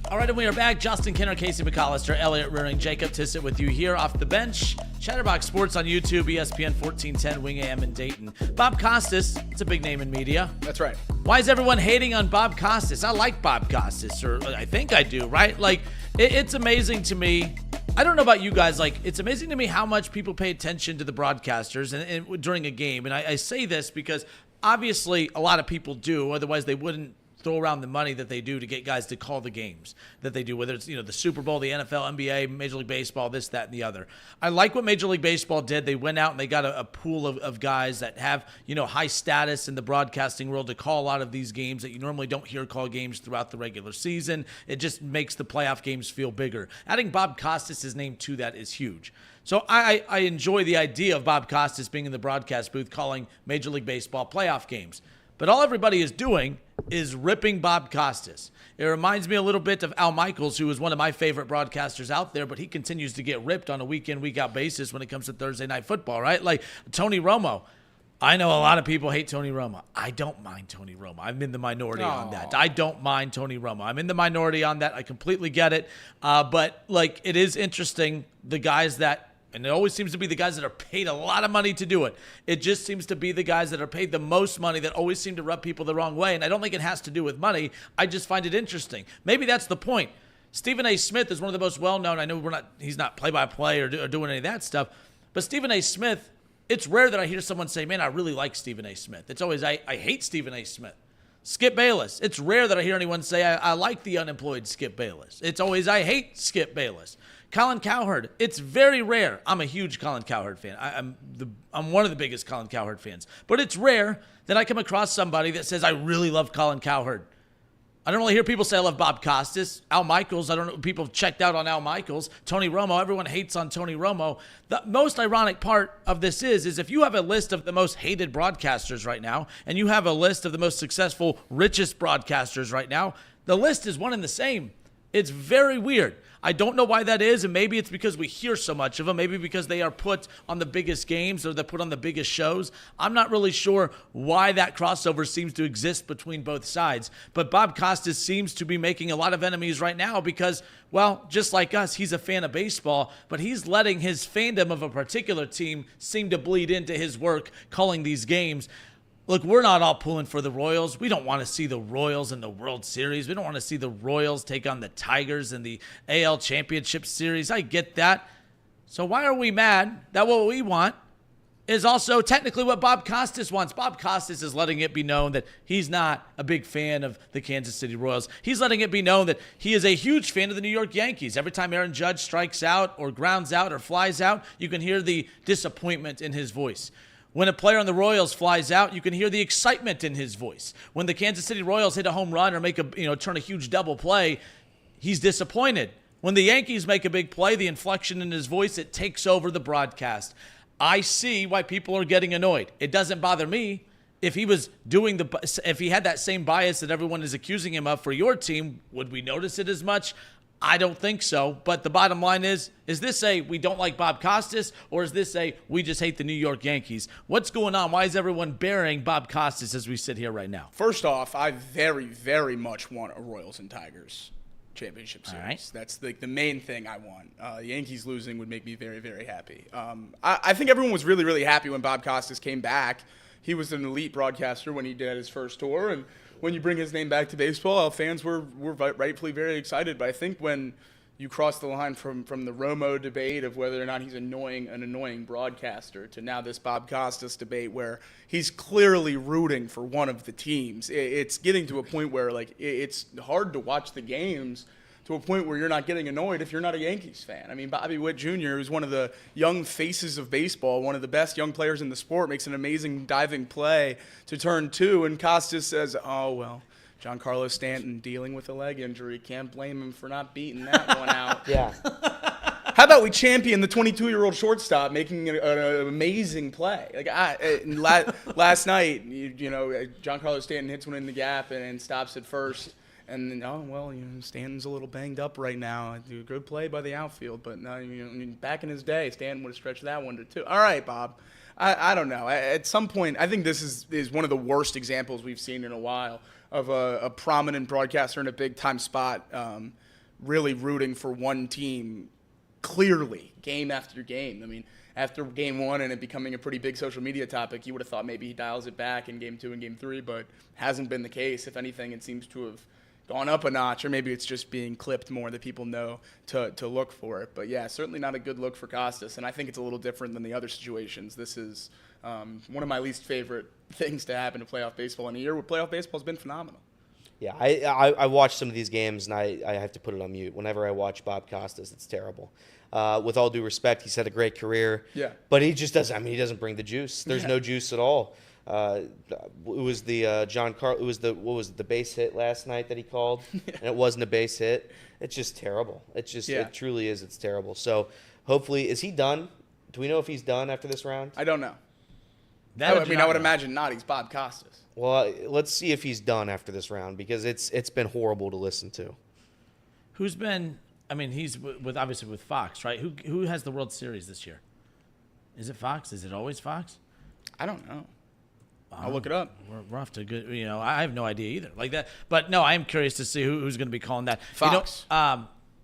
All right, and we are back. Justin Kinner, Casey McAllister, Elliot Rearing, Jacob Tissett with you here off the bench. Chatterbox Sports on YouTube, ESPN 1410 Wing AM in Dayton. Bob Costas, it's a big name in media. That's right. Why is everyone hating on Bob Costas? I like Bob Costas, or I think I do, right? Like, it's amazing to me. I don't know about you guys. Like, it's amazing to me how much people pay attention to the broadcasters and during a game. And I say this because obviously a lot of people do. Otherwise, they wouldn't throw around the money that they do to get guys to call the games that they do, whether it's, the Super Bowl, the NFL, NBA, Major League Baseball, this, that, and the other. I like what Major League Baseball did. They went out and they got a pool of guys that have, high status in the broadcasting world to call a lot of these games that you normally don't hear call games throughout the regular season. It just makes the playoff games feel bigger. Adding Bob Costas' name to that is huge. So I enjoy the idea of Bob Costas being in the broadcast booth calling Major League Baseball playoff games. But all everybody is doing is ripping Bob Costas. It reminds me a little bit of Al Michaels, who is one of my favorite broadcasters out there, but he continues to get ripped on a week-in, week-out basis when it comes to Thursday Night Football, right? Like Tony Romo. I know a lot of people hate Tony Romo. I don't mind Tony Romo. I'm in the minority on that. I don't mind Tony Romo. I'm in the minority on that. I completely get it. But, it is interesting, the guys that, and it always seems to be the guys that are paid a lot of money to do it. It just seems to be the guys that are paid the most money that always seem to rub people the wrong way. And I don't think it has to do with money. I just find it interesting. Maybe that's the point. Stephen A. Smith is one of the most well-known. I know he's not play-by-play or doing any of that stuff. But Stephen A. Smith, it's rare that I hear someone say, man, I really like Stephen A. Smith. It's always, I hate Stephen A. Smith. Skip Bayless. It's rare that I hear anyone say, I like the unemployed Skip Bayless. It's always, I hate Skip Bayless. Colin Cowherd. It's very rare. I'm a huge Colin Cowherd fan. I'm one of the biggest Colin Cowherd fans. But it's rare that I come across somebody that says, I really love Colin Cowherd. I don't really hear people say I love Bob Costas. Al Michaels, I don't know, people have checked out on Al Michaels. Tony Romo, everyone hates on Tony Romo. The most ironic part of this is if you have a list of the most hated broadcasters right now, and you have a list of the most successful, richest broadcasters right now, the list is one and the same. It's very weird. I don't know why that is, and maybe it's because we hear so much of them. Maybe because they are put on the biggest games or they're put on the biggest shows. I'm not really sure why that crossover seems to exist between both sides. But Bob Costas seems to be making a lot of enemies right now because, well, just like us, he's a fan of baseball, but he's letting his fandom of a particular team seem to bleed into his work calling these games. Look, we're not all pulling for the Royals. We don't want to see the Royals in the World Series. We don't want to see the Royals take on the Tigers in the AL Championship Series. I get that. So why are we mad that what we want is also technically what Bob Costas wants? Bob Costas is letting it be known that he's not a big fan of the Kansas City Royals. He's letting it be known that he is a huge fan of the New York Yankees. Every time Aaron Judge strikes out or grounds out or flies out, you can hear the disappointment in his voice. When a player on the Royals flies out, you can hear the excitement in his voice. When the Kansas City Royals hit a home run or turn a huge double play, he's disappointed. When the Yankees make a big play, the inflection in his voice, it takes over the broadcast. I see why people are getting annoyed. It doesn't bother me. If he was if he had that same bias that everyone is accusing him of for your team, would we notice it as much? I don't think so, but the bottom line is this a we don't like Bob Costas, or is this a we just hate the New York Yankees? What's going on? Why is everyone burying Bob Costas as we sit here right now? First off, I very, very much want a Royals and Tigers championship series. Right. That's the main thing I want. The Yankees losing would make me very, very happy. I think everyone was really, really happy when Bob Costas came back. He was an elite broadcaster when he did his first tour, and when you bring his name back to baseball, fans were rightfully very excited. But I think when you cross the line from the Romo debate of whether or not he's an annoying broadcaster to now this Bob Costas debate where he's clearly rooting for one of the teams, it's getting to a point where it's hard to watch the games to a point where you're not getting annoyed if you're not a Yankees fan. I mean, Bobby Witt Jr. is one of the young faces of baseball, one of the best young players in the sport, makes an amazing diving play to turn two, and Costas says, oh, well, Giancarlo Stanton dealing with a leg injury. Can't blame him for not beating that one out. Yeah. How about we champion the 22-year-old shortstop making an amazing play? Last night, Giancarlo Stanton hits one in the gap and stops at first. And Stanton's a little banged up right now. Good play by the outfield, but back in his day, Stanton would have stretched that one to two. All right, Bob. I don't know. At some point, I think this is one of the worst examples we've seen in a while of a prominent broadcaster in a big-time spot really rooting for one team clearly, game after game. I mean, after game one and it becoming a pretty big social media topic, you would have thought maybe he dials it back in game two and game three, but hasn't been the case. If anything, it seems to have gone up a notch, or maybe it's just being clipped more that people know to look for it. But, yeah, certainly not a good look for Costas, and I think it's a little different than the other situations. This is one of my least favorite things to happen to playoff baseball in a year where playoff baseball has been phenomenal. Yeah, I watch some of these games, and I have to put it on mute. Whenever I watch Bob Costas, it's terrible. With all due respect, he's had a great career. Yeah. But he just doesn't. I mean, he doesn't bring the juice. There's no juice at all. It was the It was the base hit last night that he called, and it wasn't a base hit. It's just terrible. It truly is. It's terrible. So hopefully, is he done? Do we know if he's done after this round? I don't know. I would imagine not. He's Bob Costas. Well, let's see if he's done after this round, because it's been horrible to listen to. Who's been? I mean, he's obviously with Fox, right? Who has the World Series this year? Is it Fox? Is it always Fox? I don't know. I'll look it up. We're off to good. I have no idea either. Like that, but no, I am curious to see who's going to be calling that. Fox.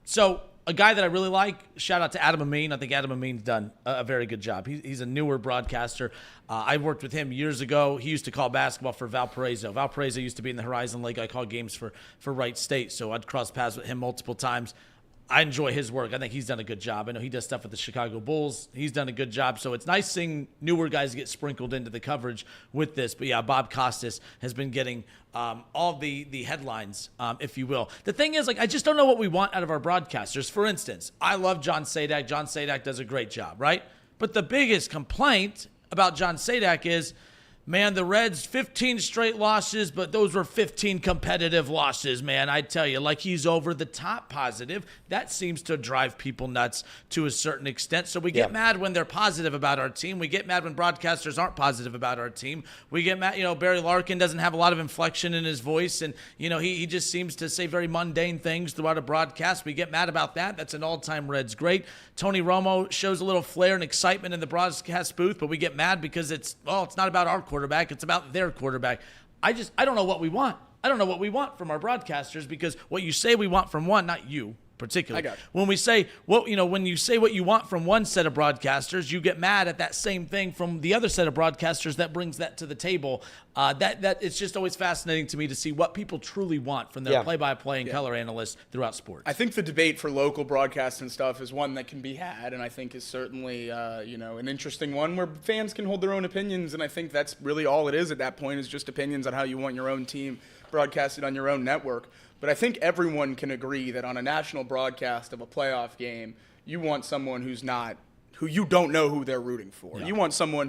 So a guy that I really like. Shout out to Adam Amin. I think Adam Amin's done a very good job. He's a newer broadcaster. I worked with him years ago. He used to call basketball for Valparaiso. Valparaiso used to be in the Horizon League. I called games for Wright State, so I'd cross paths with him multiple times. I enjoy his work. I think he's done a good job. I know he does stuff with the Chicago Bulls. He's done a good job. So it's nice seeing newer guys get sprinkled into the coverage with this. But yeah, Bob Costas has been getting all the headlines, if you will. The thing is, like, I just don't know what we want out of our broadcasters. For instance, I love John Sadak. John Sadak does a great job, right? But the biggest complaint about John Sadak is, man, the Reds, 15 straight losses, but those were 15 competitive losses, man. I tell you, like, he's over the top positive. That seems to drive people nuts to a certain extent. So we get mad when they're positive about our team. We get mad when broadcasters aren't positive about our team. We get mad, Barry Larkin doesn't have a lot of inflection in his voice, and, he just seems to say very mundane things throughout a broadcast. We get mad about that. That's an all-time Reds great. Tony Romo shows a little flair and excitement in the broadcast booth, but we get mad because it's not about our quarterback. It's about their quarterback. I don't know what we want. I don't know what we want from our broadcasters, because what you say we want from one, not you particularly. I got you. When we say when you say what you want from one set of broadcasters, you get mad at that same thing from the other set of broadcasters that brings that to the table. That it's just always fascinating to me to see what people truly want from their play-by-play and color analysts throughout sports. I think the debate for local broadcast and stuff is one that can be had, and I think is certainly an interesting one where fans can hold their own opinions, and I think that's really all it is at that point, is just opinions on how you want your own team broadcasted on your own network. But I think everyone can agree that on a national broadcast of a playoff game, you want someone who you don't know who they're rooting for. Yeah. You want someone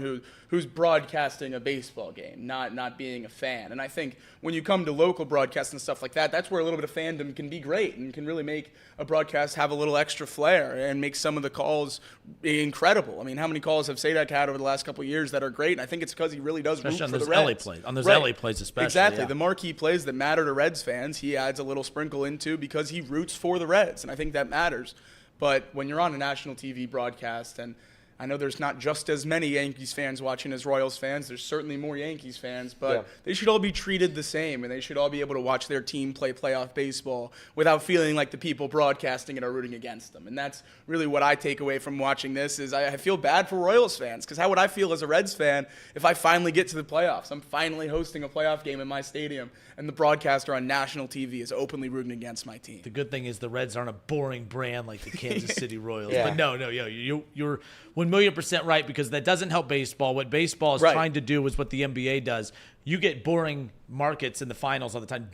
who's broadcasting a baseball game, not being a fan. And I think when you come to local broadcasts and stuff like that, that's where a little bit of fandom can be great and can really make a broadcast have a little extra flair and make some of the calls incredible. I mean, how many calls have Sadak had over the last couple of years that are great? And I think it's because he really does root for the Reds. On those LA plays especially. Exactly. Yeah. The marquee plays that matter to Reds fans, he adds a little sprinkle into because he roots for the Reds. And I think that matters. But when you're on a national TV broadcast, and I know there's not just as many Yankees fans watching as Royals fans, there's certainly more Yankees fans, but they should all be treated the same, and they should all be able to watch their team play playoff baseball without feeling like the people broadcasting it are rooting against them. And that's really what I take away from watching this, is I feel bad for Royals fans, because how would I feel as a Reds fan if I finally get to the playoffs? I'm finally hosting a playoff game in my stadium, and the broadcaster on national TV is openly rooting against my team. The good thing is the Reds aren't a boring brand like the Kansas City Royals. But no, you're 1,000,000% right, because that doesn't help baseball. What baseball is trying to do is what the NBA does. You get boring markets in the finals all the time.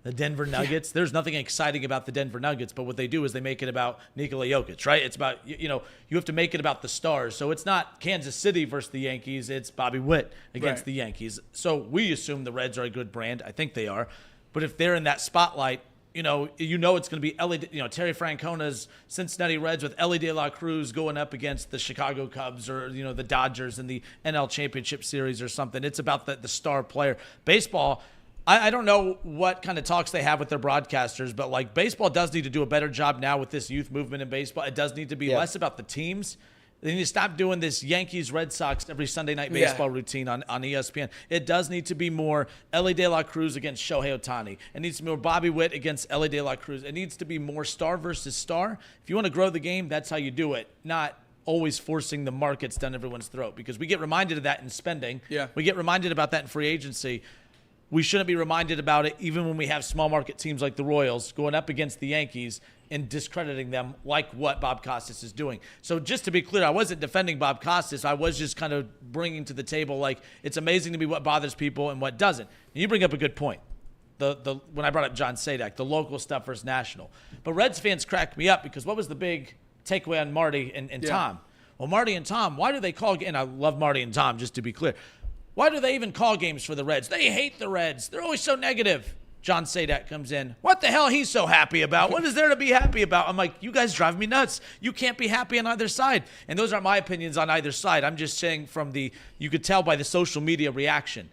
The Denver Nuggets. There's nothing exciting about the Denver Nuggets, but what they do is they make it about Nikola Jokic, right? It's about, you have to make it about the stars. So it's not Kansas City versus the Yankees. It's Bobby Witt against the Yankees. So we assume the Reds are a good brand. I think they are. But if they're in that spotlight, it's going to be Terry Francona's Cincinnati Reds with Ellie De La Cruz going up against the Chicago Cubs or, the Dodgers in the NL Championship Series or something. It's about the star player. Baseball, I don't know what kind of talks they have with their broadcasters, but, like, baseball does need to do a better job now with this youth movement in baseball. It does need to be less about the teams. They need to stop doing this Yankees-Red Sox every Sunday night baseball routine on ESPN. It does need to be more Ellie De La Cruz against Shohei Ohtani. It needs to be more Bobby Witt against Ellie De La Cruz. It needs to be more star versus star. If you want to grow the game, that's how you do it, not always forcing the markets down everyone's throat, because we get reminded of that in spending. Yeah. We get reminded about that in free agency. We shouldn't be reminded about it even when we have small market teams like the Royals going up against the Yankees and discrediting them like what Bob Costas is doing. So just to be clear, I wasn't defending Bob Costas. I was just kind of bringing to the table, like, it's amazing to me what bothers people and what doesn't. And you bring up a good point. When I brought up John Sadak, the local stuff versus national. But Reds fans cracked me up, because what was the big takeaway on Marty and Tom? Well, Marty and Tom, why do they call – and I love Marty and Tom, just to be clear – why do they even call games for the Reds? They hate the Reds. They're always so negative. John Sadak comes in. What the hell he's so happy about? What is there to be happy about? I'm like, you guys drive me nuts. You can't be happy on either side. And those aren't my opinions on either side. I'm just saying you could tell by the social media reaction.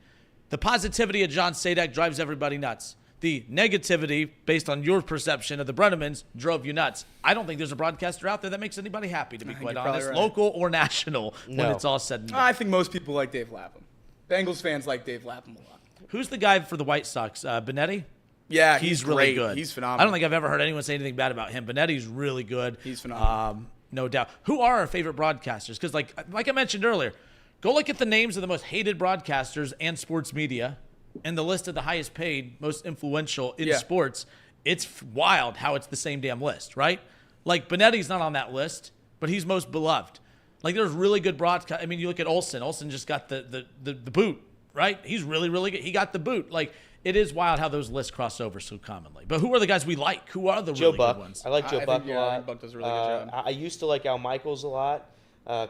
The positivity of John Sadak drives everybody nuts. The negativity, based on your perception of the Brennemans, drove you nuts. I don't think there's a broadcaster out there that makes anybody happy, to be quite honest, local or national, when it's all said and done. I think most people like Dave Lapham. Bengals fans like Dave Lapham a lot. Who's the guy for the White Sox? Benetti? Yeah, he's really good. He's phenomenal. I don't think I've ever heard anyone say anything bad about him. Benetti's really good. He's phenomenal. No doubt. Who are our favorite broadcasters? Because like I mentioned earlier, go look at the names of the most hated broadcasters and sports media and the list of the highest paid, most influential in sports. it's wild how it's the same damn list, right? Like, Benetti's not on that list, but he's most beloved. Like, there's really good broadcast. I mean, you look at Olsen. Olsen just got the boot, right? He's really, really good. He got the boot. Like, it is wild how those lists cross over so commonly. But who are the guys we like? Who are the really good ones? I like Joe Buck a lot. Buck does a really good job. I used to like Al Michaels a lot.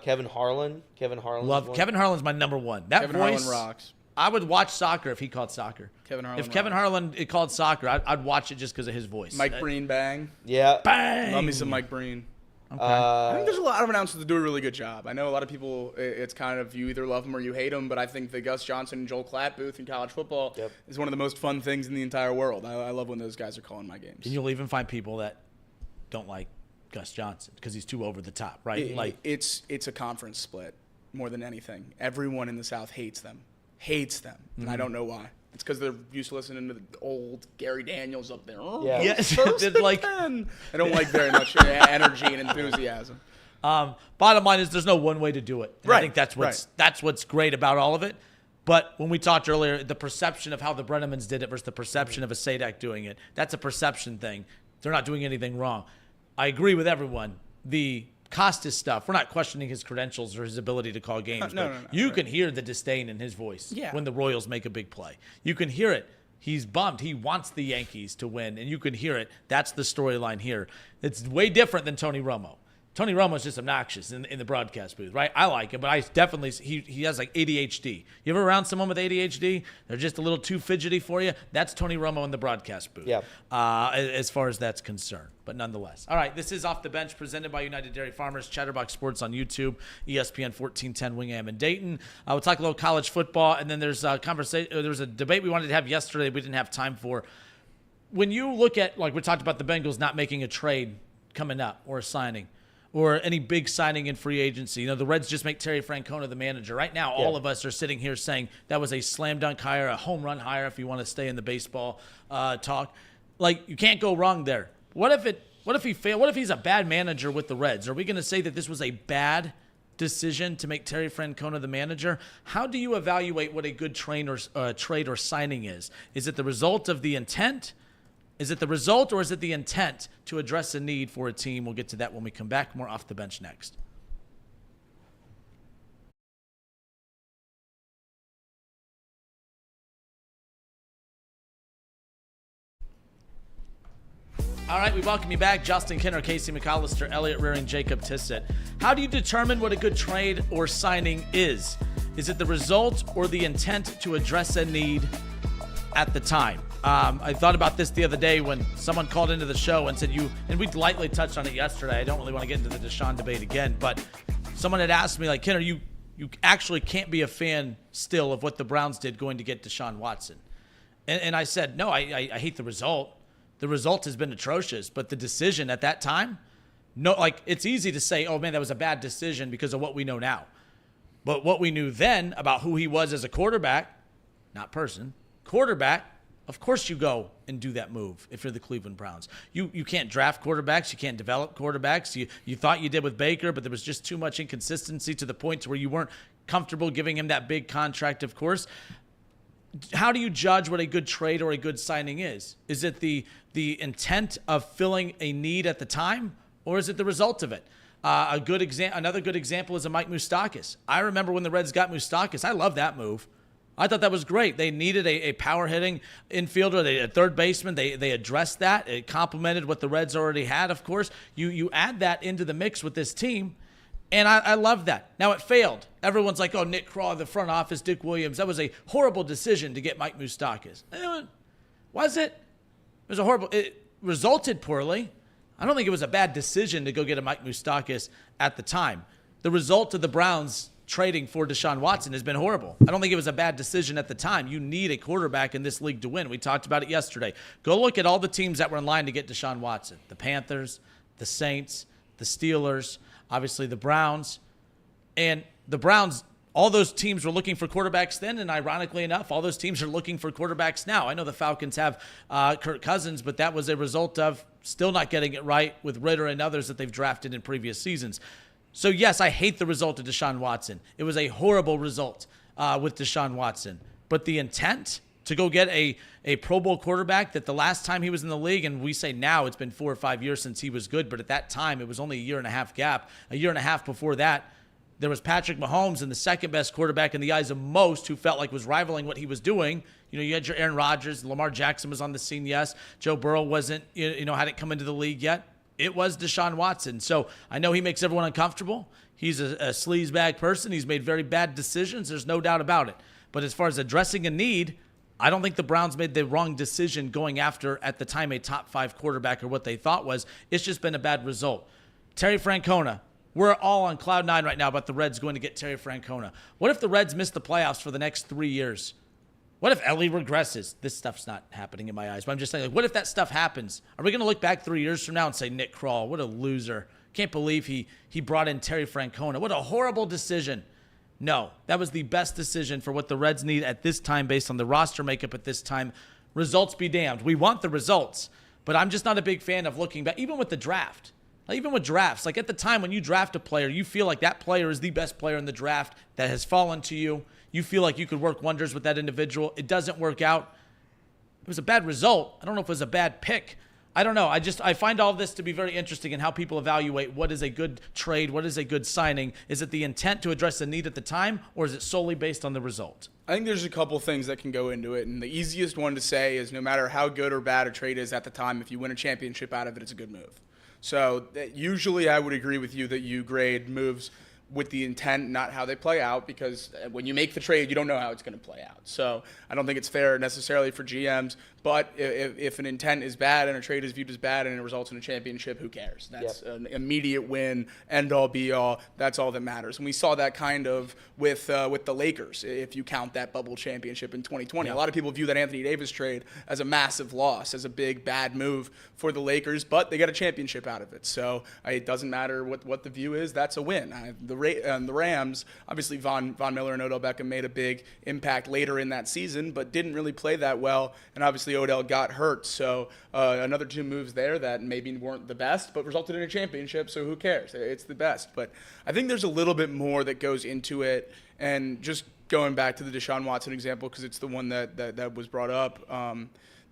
Kevin Harlan. Kevin Harlan's my number one. That Kevin voice, Harlan rocks. I would watch soccer if he called soccer. If Kevin Harlan called soccer, I'd watch it just because of his voice. Mike Breen, bang. Yeah. Bang! Love me some Mike Breen. Okay. I think there's a lot of announcers that do a really good job. I know a lot of people, it's kind of you either love them or you hate them, but I think the Gus Johnson and Joel Klatt booth in college football is one of the most fun things in the entire world. I love when those guys are calling my games. And you'll even find people that don't like Gus Johnson because he's too over the top, right? It's a conference split more than anything. Everyone in the South hates them, and I don't know why. It's because they're used to listening to the old Gary Daniels up there. Yeah. Yes. I don't like very much energy and enthusiasm. Bottom line is there's no one way to do it. And I think that's what's great about all of it. But when we talked earlier, the perception of how the Brennemans did it versus the perception of a Sadak doing it, that's a perception thing. They're not doing anything wrong. I agree with everyone. The Costas stuff, we're not questioning his credentials or his ability to call games. No, you can hear the disdain in his voice when the Royals make a big play. You can hear it. He's bummed. He wants the Yankees to win, and you can hear it. That's the storyline here. It's way different than Tony Romo. Tony Romo's just obnoxious in the broadcast booth, right? I like him, but I definitely he has like ADHD. You ever around someone with ADHD? They're just a little too fidgety for you. That's Tony Romo in the broadcast booth. Yeah. As far as that's concerned, but nonetheless. All right, this is Off the Bench presented by United Dairy Farmers, Chatterbox Sports on YouTube, ESPN 1410 Wingham and Dayton. We'll talk a little college football, and then there's a conversation. There was a debate we wanted to have yesterday we didn't have time for. When you look at, like we talked about the Bengals not making a trade coming up or a signing, or any big signing in free agency. You know, the Reds just make Terry Francona the manager. Right now, all of us are sitting here saying that was a slam dunk hire, a home run hire if you want to stay in the baseball talk. Like, you can't go wrong there. What if he failed? What if he's a bad manager with the Reds? Are we going to say that this was a bad decision to make Terry Francona the manager? How do you evaluate what a good trade or signing is? Is it the result of the intent? Is it the result or is it the intent to address a need for a team? We'll get to that when we come back. More Off the Bench next. All right, we welcome you back. Justin Kinner, Casey McAllister, Elliott Rearing, Jacob Tissett. How do you determine what a good trade or signing is? Is it the result or the intent to address a need at the time? I thought about this the other day when someone called into the show and said and we lightly touched on it yesterday. I don't really want to get into the Deshaun debate again, but someone had asked me, like, Kenner, you actually can't be a fan still of what the Browns did going to get Deshaun Watson. And I said, no, I hate the result. The result has been atrocious, but the decision at that time, no, like, it's easy to say, oh man, that was a bad decision because of what we know now. But what we knew then about who he was as a quarterback, quarterback, of course you go and do that move if you're the Cleveland Browns. You can't draft quarterbacks. You can't develop quarterbacks. You thought you did with Baker, but there was just too much inconsistency to the point to where you weren't comfortable giving him that big contract, of course. How do you judge what a good trade or a good signing is? Is it the intent of filling a need at the time, or is it the result of it? Another good example is a Mike Moustakas. I remember when the Reds got Moustakas. I love that move. I thought that was great. They needed a power-hitting infielder, a third baseman. They addressed that. It complemented what the Reds already had, of course. You add that into the mix with this team, and I love that. Now, it failed. Everyone's like, oh, Nick Craw, the front office, Dick Williams. That was a horrible decision to get Mike Moustakas. Was it? It was it resulted poorly. I don't think it was a bad decision to go get a Mike Moustakas at the time. The result of the Browns trading for Deshaun Watson has been horrible. I don't think it was a bad decision at the time. You need a quarterback in this league to win. We talked about it yesterday. Go look at all the teams that were in line to get Deshaun Watson. The Panthers, the Saints, the Steelers, obviously the Browns. And the Browns, all those teams were looking for quarterbacks then, and ironically enough, all those teams are looking for quarterbacks now. I know the Falcons have Kirk Cousins, but that was a result of still not getting it right with Ritter and others that they've drafted in previous seasons. So, yes, I hate the result of Deshaun Watson. It was a horrible result with Deshaun Watson. But the intent to go get a Pro Bowl quarterback that the last time he was in the league, and we say now it's been 4 or 5 years since he was good, but at that time it was only a year and a half gap. A year and a half before that, there was Patrick Mahomes, and the second best quarterback in the eyes of most who felt like was rivaling what he was doing. You had your Aaron Rodgers, Lamar Jackson was on the scene, yes. Joe Burrow wasn't, hadn't come into the league yet. It was Deshaun Watson. So I know he makes everyone uncomfortable. He's a sleazebag person. He's made very bad decisions. There's no doubt about it. But as far as addressing a need, I don't think the Browns made the wrong decision going after, at the time, a top 5 quarterback or what they thought was. It's just been a bad result. Terry Francona. We're all on cloud 9 right now about the Reds going to get Terry Francona. What if the Reds miss the playoffs for the next 3 years? What if Ellie regresses? This stuff's not happening in my eyes, but I'm just saying, what if that stuff happens? Are we going to look back 3 years from now and say, Nick Kroll, what a loser. Can't believe he brought in Terry Francona. What a horrible decision. No, that was the best decision for what the Reds need at this time based on the roster makeup at this time. Results be damned. We want the results, but I'm just not a big fan of looking back, even with the draft. Even with drafts, like at the time when you draft a player, you feel like that player is the best player in the draft that has fallen to you. You feel like you could work wonders with that individual. It doesn't work out. It was a bad result. I don't know if it was a bad pick. I don't know. I find all of this to be very interesting in how people evaluate what is a good trade, what is a good signing. Is it the intent to address the need at the time, or is it solely based on the result? I think there's a couple things that can go into it, and the easiest one to say is no matter how good or bad a trade is at the time, if you win a championship out of it, it's a good move. So usually I would agree with you that you grade moves with the intent, not how they play out, because when you make the trade, you don't know how it's going to play out. So I don't think it's fair necessarily for GMs, but if an intent is bad and a trade is viewed as bad and it results in a championship, who cares? That's an immediate win, end all be all. That's all that matters. And we saw that kind of with the Lakers, if you count that bubble championship in 2020. A lot of people view that Anthony Davis trade as a massive loss, as a big bad move for the Lakers, but they got a championship out of it. So it doesn't matter what the view is. That's a win. The Rams, obviously Von Miller and Odell Beckham made a big impact later in that season, but didn't really play that well. And obviously Odell got hurt. So another 2 moves there that maybe weren't the best, but resulted in a championship. So who cares? It's the best. But I think there's a little bit more that goes into it. And just going back to the Deshaun Watson example, because it's the one that was brought up,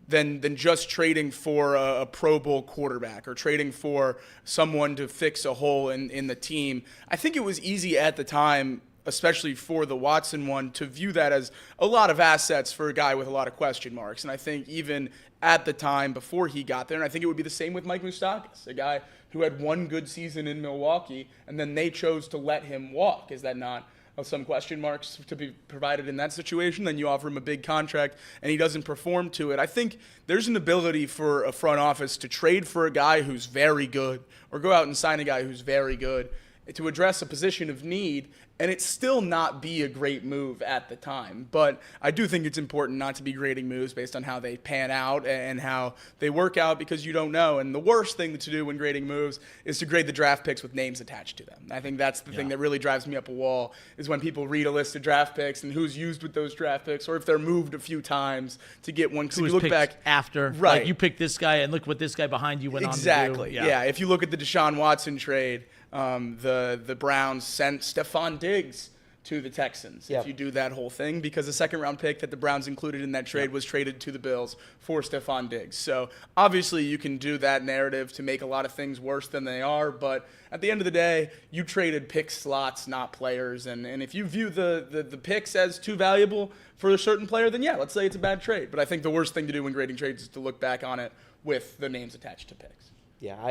than just trading for a Pro Bowl quarterback or trading for someone to fix a hole in the team. I think it was easy at the time, especially for the Watson one, to view that as a lot of assets for a guy with a lot of question marks. And I think even at the time before he got there, and I think it would be the same with Mike Moustakas, a guy who had one good season in Milwaukee, and then they chose to let him walk. Is that not some question marks to be provided in that situation? Then you offer him a big contract and he doesn't perform to it. I think there's an ability for a front office to trade for a guy who's very good or go out and sign a guy who's very good to address a position of need, and it still not be a great move at the time. But I do think it's important not to be grading moves based on how they pan out and how they work out, because you don't know. And the worst thing to do when grading moves is to grade the draft picks with names attached to them. I think that's the thing that really drives me up a wall, is when people read a list of draft picks and who's used with those draft picks, or if they're moved a few times to get one. Because if you look back after, right? Like you picked this guy and look what this guy behind you went exactly. on to do. Yeah. If you look at the Deshaun Watson trade, the Browns sent Stephon Diggs to the Texans. If you do that whole thing, because the second round pick that the Browns included in that trade was traded to the Bills for Stephon Diggs. So obviously you can do that narrative to make a lot of things worse than they are, but at the end of the day, you traded pick slots, not players. And if you view the picks as too valuable for a certain player, then let's say it's a bad trade. But I think the worst thing to do when grading trades is to look back on it with the names attached to picks. Yeah,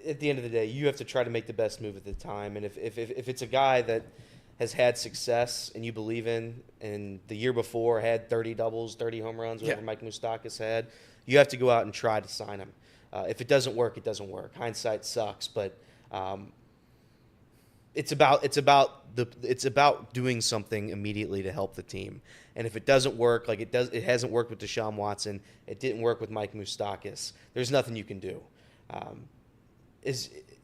at the end of the day, you have to try to make the best move at the time. And if it's a guy that has had success and you believe in, and the year before had 30 doubles, 30 home runs, whatever Mike Moustakas had, you have to go out and try to sign him. If it doesn't work, it doesn't work. Hindsight sucks, but it's about doing something immediately to help the team. And if it doesn't work, like it hasn't worked with Deshaun Watson, it didn't work with Mike Moustakas, there's nothing you can do.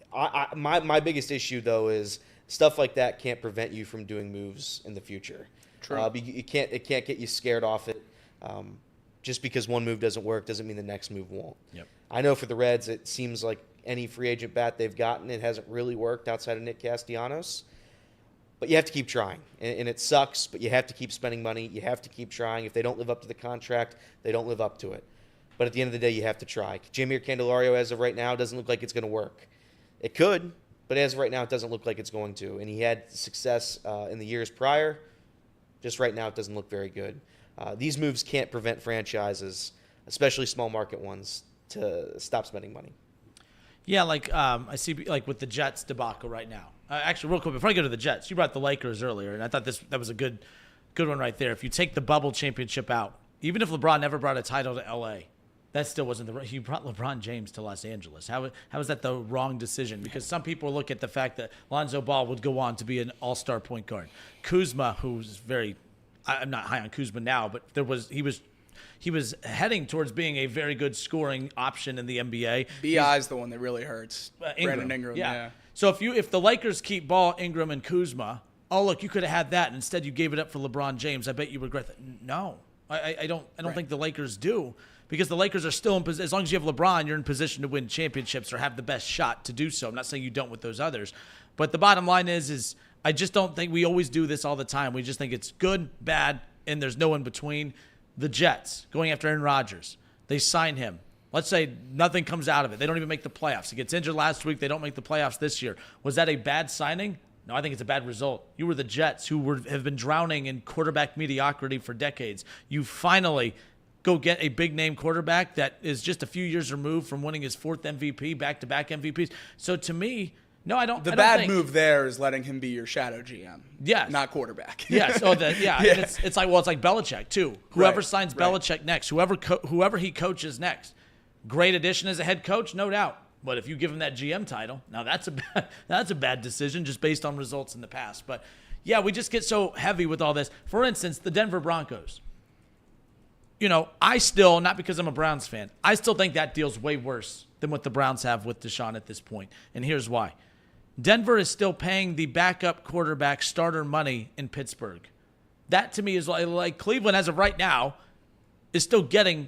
My biggest issue, though, is stuff like that can't prevent you from doing moves in the future. True. It can't get you scared off it. Just because one move doesn't work doesn't mean the next move won't. Yep. I know for the Reds, it seems like any free agent bat they've gotten, it hasn't really worked outside of Nick Castellanos. But you have to keep trying, and it sucks, but you have to keep spending money. You have to keep trying. If they don't live up to the contract, they don't live up to it. But at the end of the day, you have to try. Jameer Candelario, as of right now, doesn't look like it's going to work. It could, but as of right now, it doesn't look like it's going to. And he had success in the years prior. Just right now, it doesn't look very good. These moves can't prevent franchises, especially small market ones, to stop spending money. Yeah, I see, with the Jets debacle right now. Actually, real quick, before I go to the Jets, you brought the Lakers earlier, and I thought that was a good one right there. If you take the bubble championship out, even if LeBron never brought a title to L.A., that still wasn't he brought LeBron James to Los Angeles. How is that the wrong decision? Because some people look at the fact that Lonzo Ball would go on to be an all-star point guard. Kuzma, who's I'm not high on Kuzma now, but he was heading towards being a very good scoring option in the NBA. BI's the one that really hurts. Brandon Ingram, yeah. So if the Lakers keep Ball, Ingram, and Kuzma, oh look, you could have had that, and instead you gave it up for LeBron James. I bet you regret that. No, I don't think the Lakers do, because the Lakers are still in position. As long as you have LeBron, you're in position to win championships or have the best shot to do so. I'm not saying you don't with those others, but the bottom line is I just don't think we always do this all the time. We just think it's good, bad, and there's no in between. The Jets going after Aaron Rodgers, they sign him. Let's say nothing comes out of it. They don't even make the playoffs. He gets injured last week. They don't make the playoffs this year. Was that a bad signing? No, I think it's a bad result. You were the Jets, who have been drowning in quarterback mediocrity for decades. You finally go get a big-name quarterback that is just a few years removed from winning his 4th MVP, back-to-back MVPs. So to me, no, I don't. The bad move there is letting him be your shadow GM. Yes. Not quarterback. Yes. Oh, yeah. And it's like Belichick too. Whoever signs Belichick next, whoever he coaches next, great addition as a head coach, no doubt. But if you give him that GM title, now that's a bad decision just based on results in the past. But yeah, we just get so heavy with all this. For instance, the Denver Broncos. I still, not because I'm a Browns fan, I still think that deal's way worse than what the Browns have with Deshaun at this point. And here's why. Denver is still paying the backup quarterback starter money in Pittsburgh. That to me is like Cleveland, as of right now, is still getting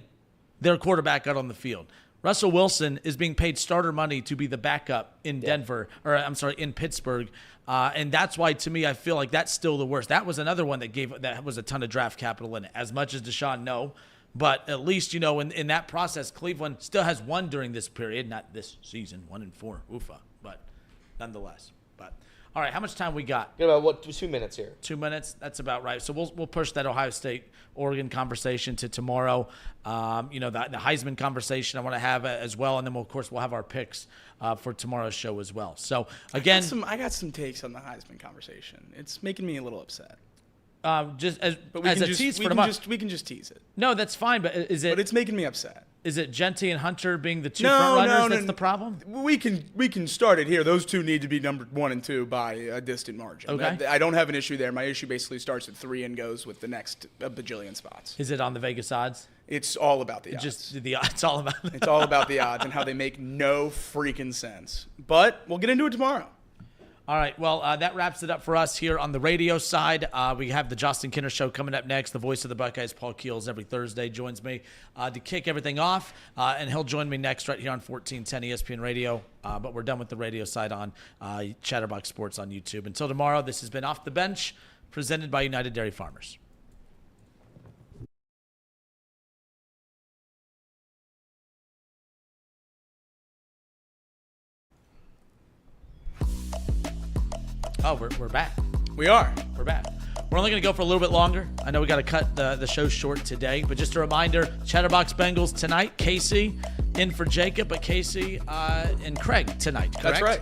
their quarterback out on the field. Russell Wilson is being paid starter money to be the backup in in Pittsburgh. And that's why, to me, I feel like that's still the worst. That was another one that was a ton of draft capital in it. As much as Deshaun, no. But at least, in that process, Cleveland still has won during this period. Not this season, 1-4, oofa. But nonetheless. But all right, how much time we got? Got about 2 minutes here. 2 minutes. That's about right. So we'll push that Ohio State-Oregon conversation to tomorrow. The Heisman conversation I want to have as well, and then we'll have our picks for tomorrow's show as well. So again, I got some takes on the Heisman conversation. It's making me a little upset. Tease for tomorrow. We can just tease it. No, that's fine. But But it's making me upset. Is it Genty and Hunter being the two front runners that's the problem? We can start it here. Those two need to be number 1 and 2 by a distant margin. Okay. I don't have an issue there. My issue basically starts at 3 and goes with the next bajillion spots. Is it on the Vegas odds? It's all about the odds. It's all about It's all about the odds and how they make no freaking sense. But we'll get into it tomorrow. All right, well, that wraps it up for us here on the radio side. We have the Justin Kinner Show coming up next. The voice of the Buckeyes, Paul Keels, every Thursday joins me to kick everything off, and he'll join me next right here on 1410 ESPN Radio. But we're done with the radio side on Chatterbox Sports on YouTube. Until tomorrow, this has been Off the Bench, presented by United Dairy Farmers. Oh, we're back. We are. We're back. We're only going to go for a little bit longer. I know we got to cut the show short today, but just a reminder, Chatterbox Bengals tonight. Casey in for Jacob, but Casey and Craig tonight, correct? That's right.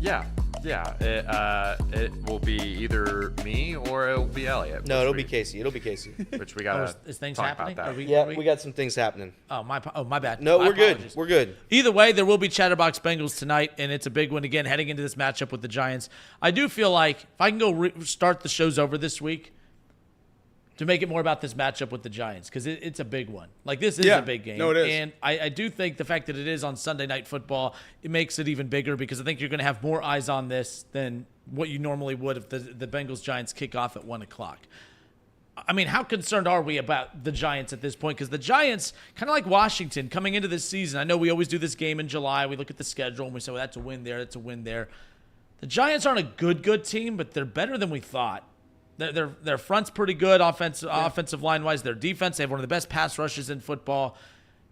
Yeah. It will be either me or it will be Elliot. No, it'll be Casey. Which we got to is things talk happening? about that. We got some things happening. Oh, my bad. No, My we're good. apologies. We're good. Either way, there will be Chatterbox Bengals tonight, and it's a big one again heading into this matchup with the Giants. I do feel like if I can go start the shows over this week to make it more about this matchup with the Giants, because it's a big one. Like, this is a big game. No, it is. And I do think the fact that it is on Sunday Night Football, it makes it even bigger, because I think you're going to have more eyes on this than what you normally would if the Bengals-Giants kick off at 1 o'clock. I mean, how concerned are we about the Giants at this point? Because the Giants, kind of like Washington, coming into this season, I know we always do this game in July. We look at the schedule and we say, well, that's a win there, that's a win there. The Giants aren't a good team, but they're better than we thought. Their front's pretty good offensive line-wise. Their defense, they have one of the best pass rushes in football.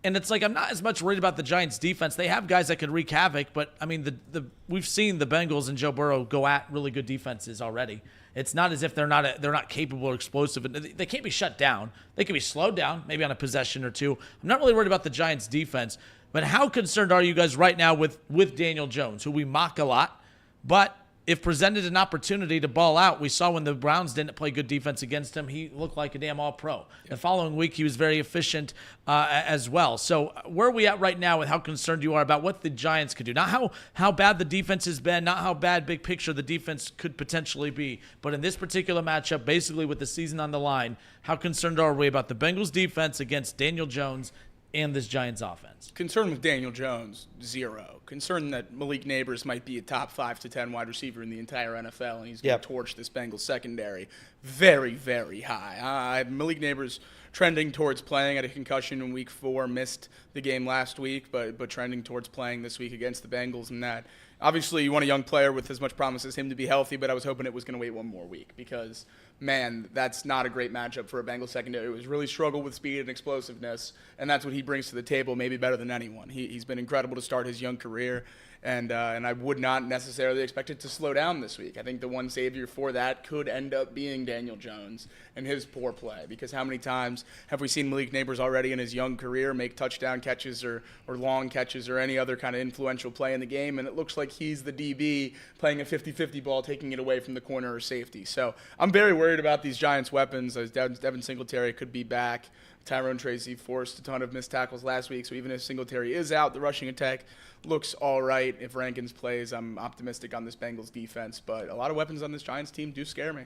And it's like I'm not as much worried about the Giants' defense. They have guys that could wreak havoc, but, I mean, we've seen the Bengals and Joe Burrow go at really good defenses already. It's not as if they're not capable or explosive. They can't be shut down. They can be slowed down, maybe on a possession or two. I'm not really worried about the Giants' defense. But how concerned are you guys right now with Daniel Jones, who we mock a lot, but if presented an opportunity to ball out, we saw when the Browns didn't play good defense against him, he looked like a damn all-pro. Yeah. The following week, he was very efficient as well. So where are we at right now with how concerned you are about what the Giants could do? Not how bad the defense has been, not how bad big picture the defense could potentially be, but in this particular matchup, basically with the season on the line, how concerned are we about the Bengals defense against Daniel Jones and this Giants offense? Concern with Daniel Jones, 0. Concern that Malik Neighbors might be a top 5 to 10 wide receiver in the entire NFL, and he's going to torch this Bengals secondary. Very, very high. Malik Neighbors trending towards playing, at a concussion in week 4, missed the game last week, but trending towards playing this week against the Bengals, and that. Obviously, you want a young player with as much promise as him to be healthy, but I was hoping it was going to wait one more week because, man, that's not a great matchup for a Bengals secondary. It was really struggled with speed and explosiveness, and that's what he brings to the table, maybe better than anyone. He's been incredible to start his young career, and I would not necessarily expect it to slow down this week. I think the one savior for that could end up being Daniel Jones and his poor play, because how many times have we seen Malik Neighbors already in his young career make touchdown catches or long catches or any other kind of influential play in the game, and it looks like he's the DB playing a 50-50 ball, taking it away from the corner or safety. So I'm very worried about these Giants' weapons, as Devin Singletary could be back. Tyrone Tracy forced a ton of missed tackles last week, so even if Singletary is out, the rushing attack looks all right. If Rankins plays, I'm optimistic on this Bengals defense, but a lot of weapons on this Giants team do scare me.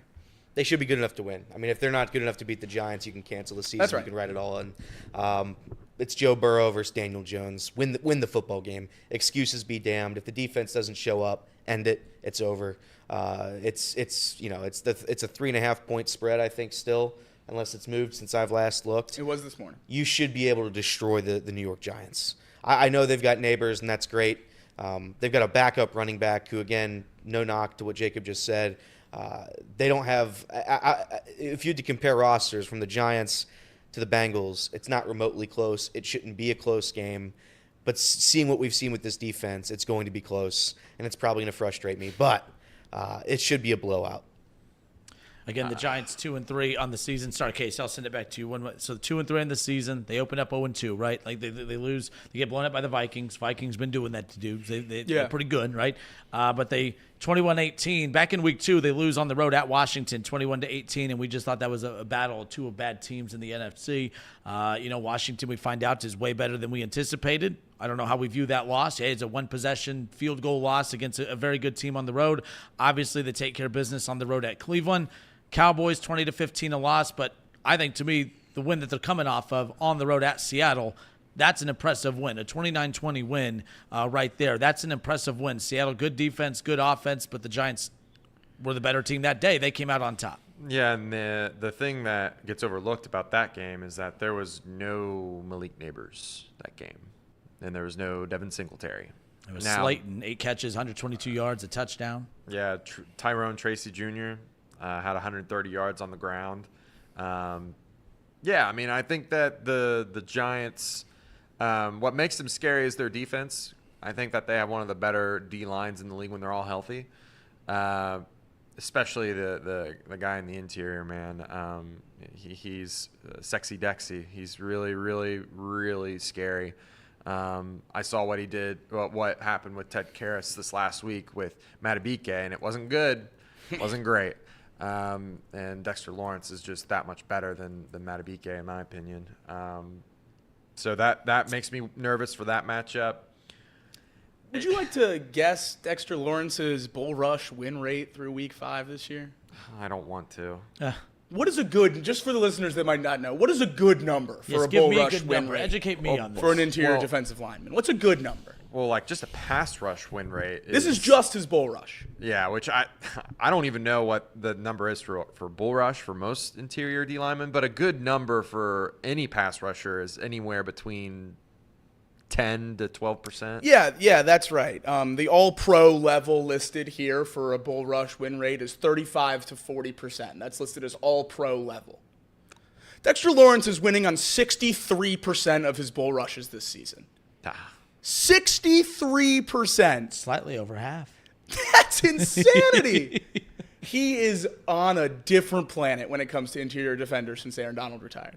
They should be good enough to win. I mean, if they're not good enough to beat the Giants, you can cancel the season. That's right. You can write it all in. It's Joe Burrow versus Daniel Jones. Win the football game. Excuses be damned. If the defense doesn't show up, end it. It's over. It's a 3.5 point spread, I think, still, unless it's moved since I've last looked. It was this morning. You should be able to destroy the New York Giants. I know they've got Neighbors, and that's great. They've got a backup running back who, again, no knock to what Jacob just said. They don't have if you had to compare rosters from the Giants to the Bengals, it's not remotely close. It shouldn't be a close game. But seeing what we've seen with this defense, it's going to be close, and it's probably going to frustrate me. But it should be a blowout. Again, the Giants 2-3 on the season. Sorry, Case, I'll send it back to you. So 2-3 on the season. They open up 0-2, right? Like they lose. They get blown up by the Vikings. Vikings been doing that to dudes. They're pretty good, right? But they 21-18. Back in week 2, they lose on the road at Washington, 21-18, and we just thought that was a battle of two bad teams in the NFC. Washington, we find out, is way better than we anticipated. I don't know how we view that loss. It's a one-possession field goal loss against a very good team on the road. Obviously, they take care of business on the road at Cleveland. Cowboys 20-15 a loss, but I think to me the win that they're coming off of on the road at Seattle, that's an impressive win, a 29-20 win right there. That's an impressive win. Seattle, good defense, good offense, but the Giants were the better team that day. They came out on top. Yeah, and the thing that gets overlooked about that game is that there was no Malik Neighbors that game, and there was no Devin Singletary. It was Slayton, 8 catches, 122 yards, a touchdown. Yeah, Tyrone Tracy Jr. Had 130 yards on the ground. I mean, I think that the Giants, what makes them scary is their defense. I think that they have one of the better D lines in the league when they're all healthy, especially the guy in the interior, man. He's sexy Dexy. He's really, really, really scary. I saw what he did, what happened with Ted Karras this last week with Matabike, and it wasn't good. It wasn't great. And Dexter Lawrence is just that much better than Matabike, in my opinion. So that makes me nervous for that matchup. Would you like to guess Dexter Lawrence's bull rush win rate through week 5 this year? I don't want to. What is a good, just for the listeners that might not know, what is a good number for a bull rush win rate? Educate me on this. For an interior defensive lineman. What's a good number? Well, like just a pass rush win rate. This is just his bull rush. Yeah, which I don't even know what the number is for bull rush for most interior D linemen, but a good number for any pass rusher is anywhere between 10 to 12%. Yeah, that's right. The All-Pro level listed here for a bull rush win rate is 35 to 40%. That's listed as All-Pro level. Dexter Lawrence is winning on 63% of his bull rushes this season. 63%. Slightly over half. That's insanity. He is on a different planet when it comes to interior defenders since Aaron Donald retired.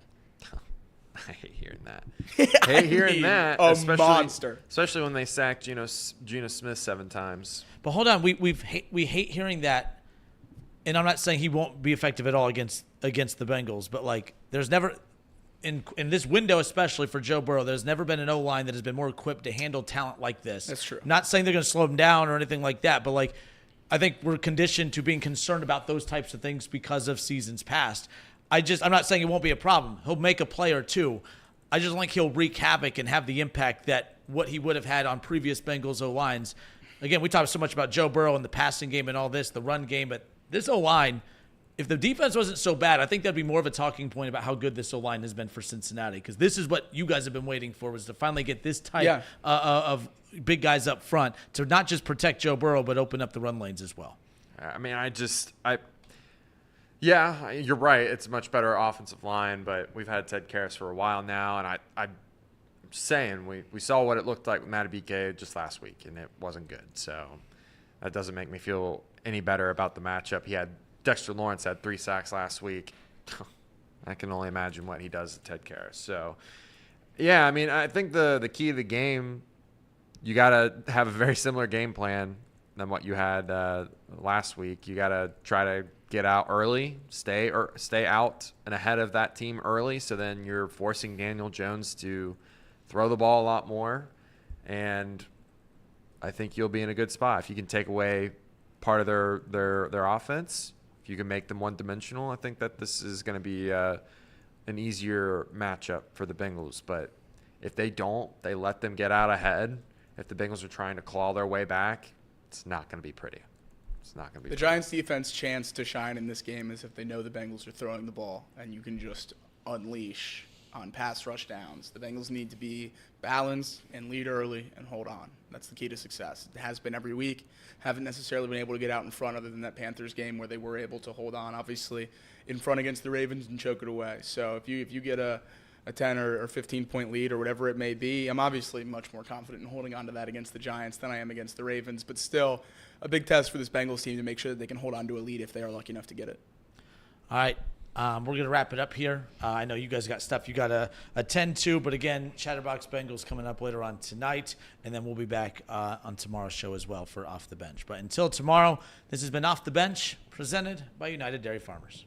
I hate hearing that. Hate hearing that. A especially, monster. Especially when they sacked Geno Smith 7 times. But hold on, we hate hearing that, and I'm not saying he won't be effective at all against the Bengals, but like there's never in this window, especially for Joe Burrow, there's never been an O-line that has been more equipped to handle talent like this. That's true. I'm not saying they're going to slow him down or anything like that, but like I think we're conditioned to being concerned about those types of things because of seasons past. I'm not saying it won't be a problem. He'll make a play or two. I just think he'll wreak havoc and have the impact that what he would have had on previous Bengals O-lines. Again, we talk so much about Joe Burrow and the passing game and all this, the run game, but this O-line, if the defense wasn't so bad, I think that'd be more of a talking point about how good this O-line has been for Cincinnati, because this is what you guys have been waiting for, was to finally get this type of big guys up front to not just protect Joe Burrow, but open up the run lanes as well. I mean, yeah, you're right. It's a much better offensive line, but we've had Ted Karras for a while now, and I'm saying we saw what it looked like with Madubuike just last week, and it wasn't good. So that doesn't make me feel any better about the matchup. Dexter Lawrence had 3 sacks last week. I can only imagine what he does to Ted Karras. So, yeah, I mean, I think the key of the game, you got to have a very similar game plan than what you had last week. You got to try to get out early, stay out and ahead of that team early, so then you're forcing Daniel Jones to throw the ball a lot more, and I think you'll be in a good spot if you can take away part of their offense. If you can make them one-dimensional, I think that this is going to be an easier matchup for the Bengals. But if they let them get out ahead. If the Bengals are trying to claw their way back, it's not going to be pretty. It's not going to be. The Giants' defense chance to shine in this game is if they know the Bengals are throwing the ball, and you can just unleash on pass rush downs. The Bengals need to be balanced and lead early and hold on. That's the key to success. It has been every week. Haven't necessarily been able to get out in front other than that Panthers game where they were able to hold on, obviously, in front against the Ravens and choke it away. So if you get a 10 or 15-point lead or whatever it may be, I'm obviously much more confident in holding on to that against the Giants than I am against the Ravens. But still, a big test for this Bengals team to make sure that they can hold on to a lead if they are lucky enough to get it. All right. We're going to wrap it up here. I know you guys got stuff you got to attend to, but again, Chatterbox Bengals coming up later on tonight, and then we'll be back on tomorrow's show as well for Off the Bench. But until tomorrow, this has been Off the Bench, presented by United Dairy Farmers.